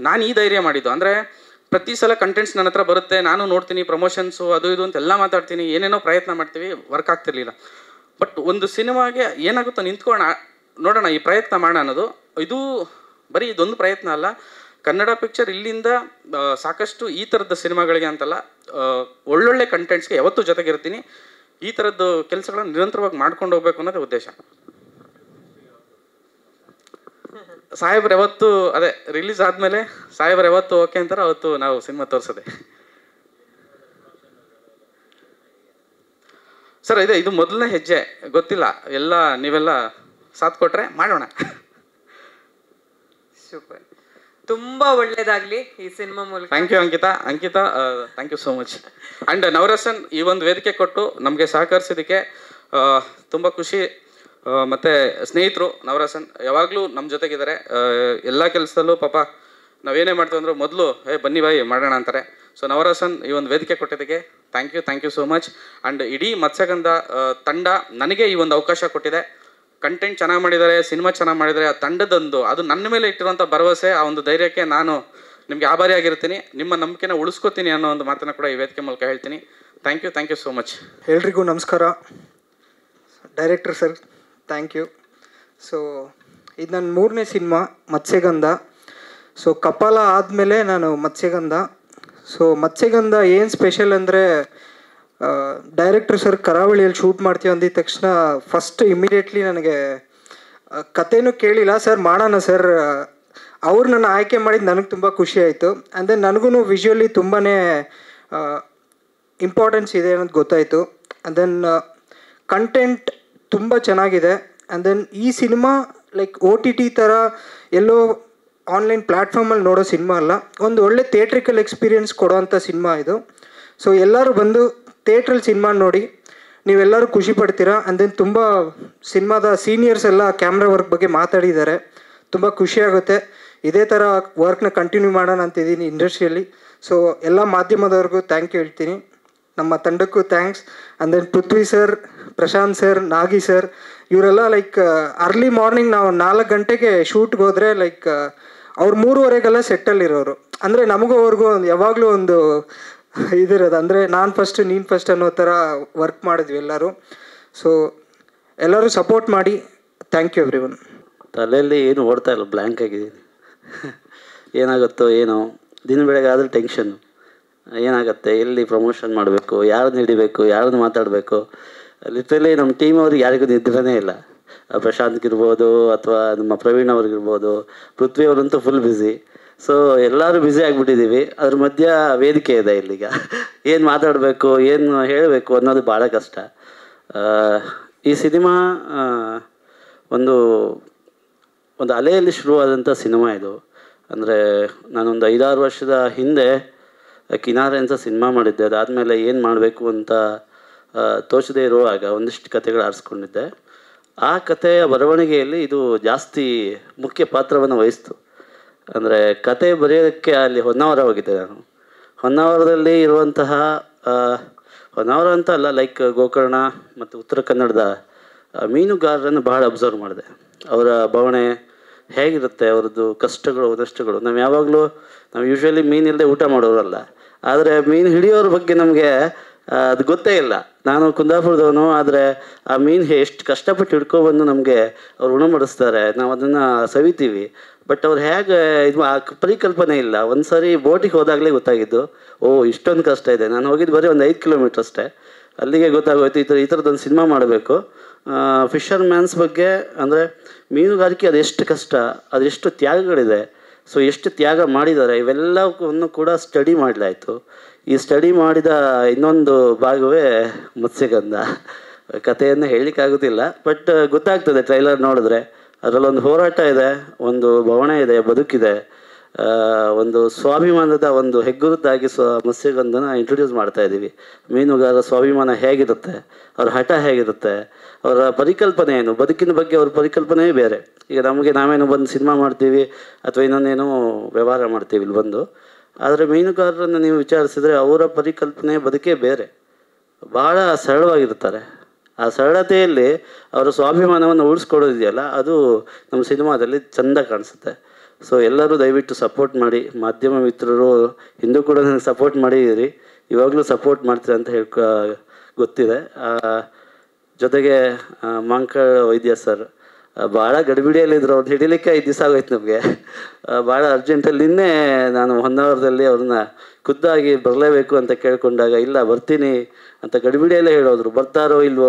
K: ನಾನು ಈ ಧೈರ್ಯ ಮಾಡಿದ್ದು. ಅಂದರೆ ಪ್ರತಿ ಸಲ ಕಂಟೆಂಟ್ಸ್ ನನ್ನ ಹತ್ರ ಬರುತ್ತೆ, ನಾನು ನೋಡ್ತೀನಿ, ಪ್ರಮೋಷನ್ಸು ಅದು ಇದು ಅಂತೆಲ್ಲ ಮಾತಾಡ್ತೀನಿ, ಏನೇನೋ ಪ್ರಯತ್ನ ಮಾಡ್ತೀವಿ, ವರ್ಕ್ ಆಗ್ತಿರ್ಲಿಲ್ಲ. ಬಟ್ ಒಂದು ಸಿನಿಮಾಗೆ ಏನಾಗುತ್ತೋ ನಿಂತ್ಕೊಳ್ಳೋಣ, ನೋಡೋಣ, ಈ ಪ್ರಯತ್ನ ಮಾಡೋಣ ಅನ್ನೋದು. ಇದು ಬರೀ ಇದೊಂದು ಪ್ರಯತ್ನ ಅಲ್ಲ, ಕನ್ನಡ ಪಿಕ್ಚರ್ ಇಲ್ಲಿಂದ ಸಾಕಷ್ಟು ಈ ಥರದ ಸಿನಿಮಾಗಳಿಗೆ ಅಂತಲ್ಲ, ಒಳ್ಳೊಳ್ಳೆ ಕಂಟೆಂಟ್ಸ್ಗೆ ಯಾವತ್ತೂ ಜೊತೆಗಿರ್ತೀನಿ. ಈ ಥರದ್ದು ಕೆಲಸಗಳನ್ನು ನಿರಂತರವಾಗಿ ಮಾಡ್ಕೊಂಡು ಹೋಗ್ಬೇಕು ಅನ್ನೋದೇ ಉದ್ದೇಶ. ಸಾಹೇಬ್ರು ಯಾವತ್ತು ಅದೇ ರಿಲೀಸ್ ಆದಮೇಲೆ ಸಾಹೇಬ್ರು ಯಾವತ್ತು ಓಕೆ ಅಂತಾರೆ ಅವತ್ತು ನಾವು ಸಿನಿಮಾ ತೋರಿಸೋದೆ ಸರ್. ಇದು ಮೊದಲನೇ ಹೆಜ್ಜೆ, ಗೊತ್ತಿಲ್ಲ, ಎಲ್ಲ ನೀವೆಲ್ಲ ಸಾಥ್ ಕೊಟ್ರೆ ಮಾಡೋಣ.
B: ಸೂಪರ್, ತುಂಬಾ ಒಳ್ಳೇದಾಗ್ಲಿ ಈ ಸಿನಿಮಾ ಮೂಲಕ.
K: Thank you Ankita. Thank you so much. And Navarasan ಈ ಒಂದು ವೇದಿಕೆ ಕೊಟ್ಟು ನಮಗೆ ಸಹಕರಿಸಿದ್ದಕ್ಕೆ ತುಂಬ ಖುಷಿ. ಮತ್ತು ಸ್ನೇಹಿತರು ನವರಸನ್ ಯಾವಾಗಲೂ ನಮ್ಮ ಜೊತೆಗಿದ್ದಾರೆ, ಎಲ್ಲ ಕೆಲಸದಲ್ಲೂ ಪಾಪ ನಾವೇನೇ ಮಾಡ್ತೀವಿ ಅಂದರೂ ಮೊದಲು ಬನ್ನಿ ಬಾಯಿ ಮಾಡೋಣ ಅಂತಾರೆ. ಸೊ ನವರಸನ್ ಈ ಒಂದು ವೇದಿಕೆ ಕೊಟ್ಟಿದ್ದಕ್ಕೆ thank you so much. And ಇಡೀ ಮತ್ಸ್ಯಗಂಧ ತಂಡ ನನಗೆ ಈ ಒಂದು ಅವಕಾಶ ಕೊಟ್ಟಿದೆ. ಕಂಟೆಂಟ್ ಚೆನ್ನಾಗಿ ಮಾಡಿದ್ದಾರೆ, ಸಿನಿಮಾ ಚೆನ್ನಾಗಿ ಮಾಡಿದ್ದಾರೆ. ಆ ತಂಡದೊಂದು ಅದು ನನ್ನ ಮೇಲೆ ಇಟ್ಟಿರುವಂಥ ಭರವಸೆ, ಆ ಒಂದು ಧೈರ್ಯಕ್ಕೆ ನಾನು ನಿಮಗೆ ಆಭಾರಿಯಾಗಿರ್ತೀನಿ. ನಿಮ್ಮ ನಂಬಿಕೆನ ಉಳಿಸ್ಕೋತೀನಿ ಅನ್ನೋ ಒಂದು ಮಾತನ್ನು ಕೂಡ ಈ ವೇದಿಕೆ ಮೂಲಕ ಹೇಳ್ತೀನಿ. Thank you so much.
L: ಎಲ್ರಿಗೂ ನಮಸ್ಕಾರ. Director sir thank you. So ಇದು ನನ್ನ 3ನೇ ಸಿನಿಮಾ ಮತ್ಸ್ಯಗಂಧ. ಸೊ ಕಪಾಲ ಆದಮೇಲೆ ನಾನು ಮತ್ಸ್ಯಗಂಧ. ಸೊ ಮತ್ಸ್ಯಗಂಧ ಏನು ಸ್ಪೆಷಲ್ ಅಂದರೆ, ಡೈರೆಕ್ಟರ್ ಸರ್ ಕರಾವಳಿಯಲ್ಲಿ ಶೂಟ್ ಮಾಡ್ತೀವಿ ಅಂದಿದ ತಕ್ಷಣ ಫಸ್ಟ್ ಇಮಿಡಿಯೇಟ್ಲಿ ನನಗೆ ಕಥೆನೂ ಕೇಳಿಲ್ಲ, ಸರ್ ಮಾಡೋಣ ಸರ್, ಅವ್ರು ನನ್ನ ಆಯ್ಕೆ ಮಾಡಿದ್ದು ನನಗೆ ತುಂಬ ಖುಷಿ ಆಯಿತು. ಆ್ಯಂಡ್ ದೆನ್ ನನಗೂ ವಿಜುವಲಿ ತುಂಬಾ ಇಂಪಾರ್ಟೆನ್ಸ್ ಇದೆ ಅನ್ನೋದು ಗೊತ್ತಾಯಿತು. ಆ್ಯಂಡ್ ದೆನ್ ಕಂಟೆಂಟ್ ತುಂಬ ಚೆನ್ನಾಗಿದೆ. ಆ್ಯಂಡ್ ದೆನ್ ಈ ಸಿನಿಮಾ ಲೈಕ್ OTT ಥರ ಎಲ್ಲೋ ಆನ್ಲೈನ್ ಪ್ಲ್ಯಾಟ್ಫಾರ್ಮಲ್ಲಿ ನೋಡೋ ಸಿನಿಮಾ ಅಲ್ಲ, ಒಂದು ಒಳ್ಳೆ ಥಿಯೇಟ್ರಿಕಲ್ ಎಕ್ಸ್ಪೀರಿಯೆನ್ಸ್ ಕೊಡೋವಂಥ ಸಿನಿಮಾ ಇದು. ಸೊ ಎಲ್ಲರೂ ಬಂದು ಥಿಯೇಟ್ರಲ್ಲಿ ಸಿನಿಮಾ ನೋಡಿ ನೀವೆಲ್ಲರೂ ಖುಷಿ ಪಡ್ತೀರಾ. ಆ್ಯಂಡ್ ದೆನ್ ತುಂಬ ಸಿನಿಮಾದ ಸೀನಿಯರ್ಸ್ ಎಲ್ಲ ಕ್ಯಾಮ್ರಾ ವರ್ಕ್ ಬಗ್ಗೆ ಮಾತಾಡಿದ್ದಾರೆ, ತುಂಬ ಖುಷಿಯಾಗುತ್ತೆ. ಇದೇ ಥರ ವರ್ಕ್ನ ಕಂಟಿನ್ಯೂ ಮಾಡೋಣ ಅಂತಿದ್ದೀನಿ ಇಂಡಸ್ಟ್ರಿಯಲ್ಲಿ. ಸೊ ಎಲ್ಲ ಮಾಧ್ಯಮದವ್ರಿಗೂ ಥ್ಯಾಂಕ್ ಯು ಹೇಳ್ತೀನಿ, ನಮ್ಮ ತಂಡಕ್ಕೂ thanks. And then Prithvi sir, Prashanth sir, Nagi sir, ಇವರೆಲ್ಲ ಲೈಕ್ ಅರ್ಲಿ ಮಾರ್ನಿಂಗ್ ನಾವು 4 ಗಂಟೆಗೆ ಶೂಟ್ಗೆ ಹೋದರೆ ಲೈಕ್ ಅವ್ರು 3:30ಗೆಲ್ಲ ಸೆಟ್ಟಲ್ಲಿರೋರು. ಅಂದರೆ ನಮಗೂ ಅವ್ರಿಗೂ ಯಾವಾಗಲೂ ಒಂದು ಇದಿರೋದು, ಅಂದರೆ ನಾನು ಫಸ್ಟ್ ನೀನು ಫಸ್ಟ್ ಅನ್ನೋ ಥರ ವರ್ಕ್ ಮಾಡಿದ್ವಿ ಎಲ್ಲರೂ. ಸೊ ಎಲ್ಲರೂ ಸಪೋರ್ಟ್ ಮಾಡಿ. Thank you everyone.
M: ತಲೆಯಲ್ಲಿ ಏನು ಓಡ್ತಾ ಇಲ್ಲ, ಬ್ಲ್ಯಾಂಕ್ ಆಗಿದ್ದೀನಿ. ಏನಾಗುತ್ತೋ ಏನೋ, ದಿನ ಬೆಳಗ್ಗೆ ಆದರೆ ಟೆನ್ಷನ್ನು, ಏನಾಗುತ್ತೆ, ಎಲ್ಲಿ ಪ್ರಮೋಷನ್ ಮಾಡಬೇಕು, ಯಾರನ್ನ ಹಿಡಿಬೇಕು, ಯಾರನ್ನ ಮಾತಾಡಬೇಕು. ಲಿಟ್ರಲಿ ನಮ್ಮ ಟೀಮ್ ಅವ್ರಿಗೆ ಯಾರಿಗೂ ನಿದ್ರನೇ ಇಲ್ಲ. ಪ್ರಶಾಂತ್ಗಿರ್ಬೋದು ಅಥವಾ ನಮ್ಮ ಪ್ರವೀಣ್ ಅವ್ರಿಗಿರ್ಬೋದು, ಪೃಥ್ವಿ ಅವರಂತೂ ಫುಲ್ ಬ್ಯುಸಿ. ಸೊ ಎಲ್ಲರೂ ಬ್ಯುಸಿ ಆಗಿಬಿಟ್ಟಿದ್ದೀವಿ. ಅದ್ರ ಮಧ್ಯ ವೇದಿಕೆ ಇದೆ ಇಲ್ಲಿಗ, ಏನು ಮಾತಾಡಬೇಕು, ಏನು ಹೇಳಬೇಕು ಅನ್ನೋದು ಭಾಳ ಕಷ್ಟ. ಈ ಸಿನಿಮಾ ಒಂದು ಅಲೆಯಲ್ಲಿ ಶುರುವಾದಂಥ ಸಿನಿಮಾ ಇದು. ಅಂದರೆ ನಾನೊಂದು 5-6 ವರ್ಷದ ಹಿಂದೆ ಕಿನಾರೆ ಅಂತ ಸಿನಿಮಾ ಮಾಡಿದ್ದೆ. ಅದಾದಮೇಲೆ ಏನು ಮಾಡಬೇಕು ಅಂತ ತೋಚದೇ ಇರುವಾಗ ಒಂದಿಷ್ಟು ಕಥೆಗಳು ಆರಿಸ್ಕೊಂಡಿದ್ದೆ. ಆ ಕಥೆಯ ಬರವಣಿಗೆಯಲ್ಲಿ ಇದು ಜಾಸ್ತಿ ಮುಖ್ಯ ಪಾತ್ರವನ್ನು ವಹಿಸ್ತು. ಅಂದರೆ ಕತೆ ಬರೆಯೋದಕ್ಕೆ ಅಲ್ಲಿ ಹೊನ್ನಾವರ ಹೋಗಿದ್ದೆ ನಾನು. ಹೊನ್ನಾವರದಲ್ಲಿ ಇರುವಂತಹ ಹೊನ್ನಾವರ ಅಂತ ಅಲ್ಲ, ಲೈಕ್ ಗೋಕರ್ಣ ಮತ್ತು ಉತ್ತರ ಕನ್ನಡದ ಮೀನುಗಾರರನ್ನು ಬಹಳ ಅಬ್ಸರ್ವ್ ಮಾಡಿದೆ. ಅವರ ಬವಣೆ ಹೇಗಿರುತ್ತೆ, ಅವ್ರದ್ದು ಕಷ್ಟಗಳು ನಷ್ಟಗಳು. ನಾವು ಯೂಶ್ವಲಿ ಮೀನಿಲ್ಲದೆ ಊಟ ಮಾಡೋರಲ್ಲ, ಆದರೆ ಮೀನು ಹಿಡಿಯೋರ ಬಗ್ಗೆ ನಮಗೆ ಅದು ಗೊತ್ತೇ ಇಲ್ಲ. ನಾನು ಕುಂದಾಪುರದವನು, ಆದರೆ ಆ ಮೀನು ಎಷ್ಟು ಕಷ್ಟಪಟ್ಟು ಹಿಡ್ಕೊಬಂದು ನಮಗೆ ಅವ್ರು ಉಣಮಡಿಸ್ತಾರೆ, ನಾವು ಅದನ್ನು ಸವಿತೀವಿ. ಬಟ್ ಅವ್ರು ಹೇಗೆ ಇದು ಆ ಪರಿಕಲ್ಪನೆ ಇಲ್ಲ. ಒಂದು ಸಾರಿ ಬೋಟಿಗೆ ಹೋದಾಗಲೇ ಗೊತ್ತಾಗಿದ್ದು, ಇಷ್ಟೊಂದು ಕಷ್ಟ ಇದೆ. ನಾನು ಹೋಗಿದ್ದು ಬರೀ ಒಂದು 5 ಕಿಲೋಮೀಟ್ರ್ ಅಷ್ಟೇ, ಅಲ್ಲಿಗೆ ಗೊತ್ತಾಗೋಯ್ತು ಈ ಥರದ್ದೊಂದು ಸಿನಿಮಾ ಮಾಡಬೇಕು. ಫಿಶರ್ ಮ್ಯಾನ್ಸ್ ಬಗ್ಗೆ, ಅಂದರೆ ಮೀನುಗಾರಿಕೆ ಅದೆಷ್ಟು ಕಷ್ಟ, ಅದೆಷ್ಟು ತ್ಯಾಗಗಳಿದೆ, ಸೊ ಎಷ್ಟು ತ್ಯಾಗ ಮಾಡಿದ್ದಾರೆ, ಇವೆಲ್ಲವನ್ನು ಕೂಡ ಸ್ಟಡಿ ಮಾಡಲಾಯಿತು. ಈ ಸ್ಟಡಿ ಮಾಡಿದ ಇನ್ನೊಂದು ಭಾಗವೇ ಮತ್ಸ್ಯಗಂಧ. ಕಥೆಯನ್ನು ಹೇಳಲಿಕ್ಕಾಗೋದಿಲ್ಲ, ಬಟ್ ಗೊತ್ತಾಗ್ತದೆ ಟ್ರೈಲರ್ ನೋಡಿದ್ರೆ. ಅದರಲ್ಲೊಂದು ಹೋರಾಟ ಇದೆ, ಒಂದು ಬವಣೆ ಇದೆ, ಬದುಕಿದೆ, ಒಂದು ಸ್ವಾಭಿಮಾನದ ಒಂದು ಹೆಗ್ಗುರುತಾಗಿ ಮತ್ಸ್ಯಗಂಧನ ಇಂಟ್ರೊಡ್ಯೂಸ್ ಮಾಡ್ತಾ ಇದ್ದೀವಿ. ಮೀನುಗಾರರ ಸ್ವಾಭಿಮಾನ ಹೇಗಿರುತ್ತೆ, ಅವ್ರ ಹಠ ಹೇಗಿರುತ್ತೆ, ಅವರ ಪರಿಕಲ್ಪನೆ ಏನು, ಬದುಕಿನ ಬಗ್ಗೆ ಅವ್ರ ಪರಿಕಲ್ಪನೆಯೇ ಬೇರೆ. ಈಗ ನಾವೇನೋ ಬಂದು ಸಿನಿಮಾ ಮಾಡ್ತೀವಿ ಅಥವಾ ಇನ್ನೊಂದೇನೋ ವ್ಯವಹಾರ ಮಾಡ್ತೀವಿ ಇಲ್ಲಿ ಬಂದು. ಆದರೆ ಮೀನುಗಾರರನ್ನು ನೀವು ವಿಚಾರಿಸಿದ್ರೆ ಅವರ ಪರಿಕಲ್ಪನೆ ಬದುಕೇ ಬೇರೆ, ಭಾಳ ಸರಳವಾಗಿರ್ತಾರೆ. ಆ ಸರಳತೆಯಲ್ಲಿ ಅವರ ಸ್ವಾಭಿಮಾನವನ್ನು ಉಳಿಸ್ಕೊಡೋದಿದೆಯಲ್ಲ, ಅದು ನಮ್ಮ ಸಿನಿಮಾದಲ್ಲಿ ಚೆಂದ ಕಾಣಿಸುತ್ತೆ. ಸೊ ಎಲ್ಲರೂ ದಯವಿಟ್ಟು ಸಪೋರ್ಟ್ ಮಾಡಿ. ಮಾಧ್ಯಮ ಮಿತ್ರರು ಹಿಂದೂ ಕೂಡ ನನಗೆ ಸಪೋರ್ಟ್ ಮಾಡಿದ್ದೀರಿ, ಇವಾಗಲೂ ಸಪೋರ್ಟ್ ಮಾಡ್ತೀರ ಅಂತ ಗೊತ್ತಿದೆ. ಜೊತೆಗೆ ಮಾಂಕಳ ವೈದ್ಯ ಸರ್ ಭಾಳ ಗಡಿಬಿಡಿಯಲ್ಲಿದ್ದರು, ಅವ್ರು ಹಿಡಿಲಿಕ್ಕೆ 5 ದಿವಸ ಆಗೋಯ್ತು ನಮಗೆ. ಭಾಳ ಅರ್ಜೆಂಟಲ್ಲಿ ನಿನ್ನೆ ನಾನು ಹೊನ್ನಾವರದಲ್ಲಿ ಅವ್ರನ್ನ ಖುದ್ದಾಗಿ ಬರಲೇಬೇಕು ಅಂತ ಕೇಳ್ಕೊಂಡಾಗ ಇಲ್ಲ ಬರ್ತೀನಿ ಅಂತ ಗಡಿಬಿಡಿಯಲ್ಲೇ ಹೇಳೋದ್ರು. ಬರ್ತಾರೋ ಇಲ್ವೋ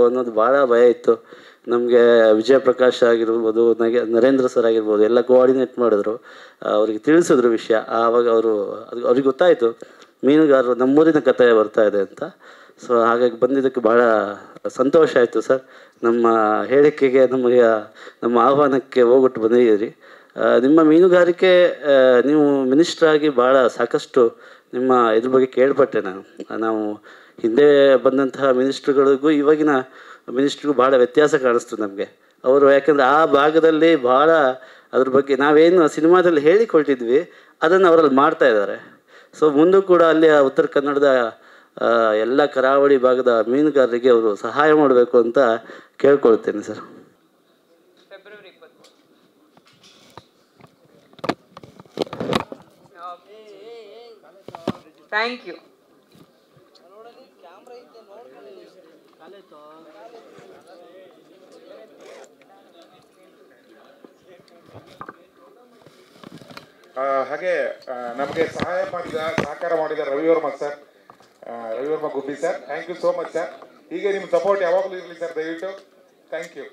M: ಅನ್ನೋದು ಭಾಳ ಭಯ ಇತ್ತು ನಮಗೆ. ವಿಜಯ ಪ್ರಕಾಶ್ ಆಗಿರ್ಬೋದು, ನರೇಂದ್ರ ಸರ್ ಆಗಿರ್ಬೋದು, ಎಲ್ಲ ಕೋಆರ್ಡಿನೇಟ್ ಮಾಡಿದ್ರು, ಅವ್ರಿಗೆ ತಿಳಿಸಿದ್ರು ವಿಷಯ. ಆವಾಗ ಅವ್ರಿಗೆ ಗೊತ್ತಾಯಿತು ಮೀನುಗಾರರು ನಮ್ಮೂರಿನ ಕಥೆ ಬರ್ತಾ ಇದೆ ಅಂತ. ಸೊ ಹಾಗಾಗಿ ಬಂದಿದ್ದಕ್ಕೆ ಭಾಳ ಸಂತೋಷ ಆಯಿತು ಸರ್. ನಮ್ಮ ಹೇಳಿಕೆಗೆ ನಮ್ಮ ಆಹ್ವಾನಕ್ಕೆ ಹೋಗ್ಬಿಟ್ಟು ಬಂದಿದ್ದೀರಿ. ನಿಮ್ಮ ಮೀನುಗಾರಿಕೆ ನೀವು ಮಿನಿಸ್ಟ್ರಾಗಿ ಭಾಳ ಸಾಕಷ್ಟು ನಿಮ್ಮ ಇದ್ರ ಬಗ್ಗೆ ಕೇಳ್ಪಟ್ಟೆ ನಾವು ಹಿಂದೆ ಬಂದಂತಹ ಮಿನಿಸ್ಟ್ರುಗಳಿಗೂ ಇವಾಗಿನ ಮಿನಿಸ್ಟ್ರಿಗೂ ಭಾಳ ವ್ಯತ್ಯಾಸ ಕಾಣಿಸ್ತು ನಮಗೆ. ಅವರು ಯಾಕೆಂದರೆ ಆ ಭಾಗದಲ್ಲಿ ಭಾಳ ಅದ್ರ ಬಗ್ಗೆ ನಾವೇನು ಸಿನಿಮಾದಲ್ಲಿ ಹೇಳಿಕೊಳ್ತಿದ್ವಿ ಅದನ್ನು ಅವರಲ್ಲಿ ಮಾಡ್ತಾ ಇದ್ದಾರೆ. ಸೊ ಮುಂದೂ ಕೂಡ ಅಲ್ಲಿ ಉತ್ತರ ಕನ್ನಡದ ಎಲ್ಲ ಕರಾವಳಿ ಭಾಗದ ಮೀನುಗಾರರಿಗೆ ಅವರು ಸಹಾಯ ಮಾಡಬೇಕು ಅಂತ ಕೇಳ್ಕೊಳ್ತೇನೆ ಸರ್.
B: ಫೆಬ್ರವರಿ 20. Thank you.
E: ಹಾಗೆ ನಮಗೆ ಸಹಕಾರ ಮಾಡಿದ Ravivarma sir, Ravivarma Gubbi sir, thank you so much sir. ಹೀಗೆ ನಿಮ್ಮ ಸಪೋರ್ಟ್ ಯಾವಾಗಲೂ ಇರಲಿ ಸರ್, ದಯವಿಟ್ಟು. Thank you.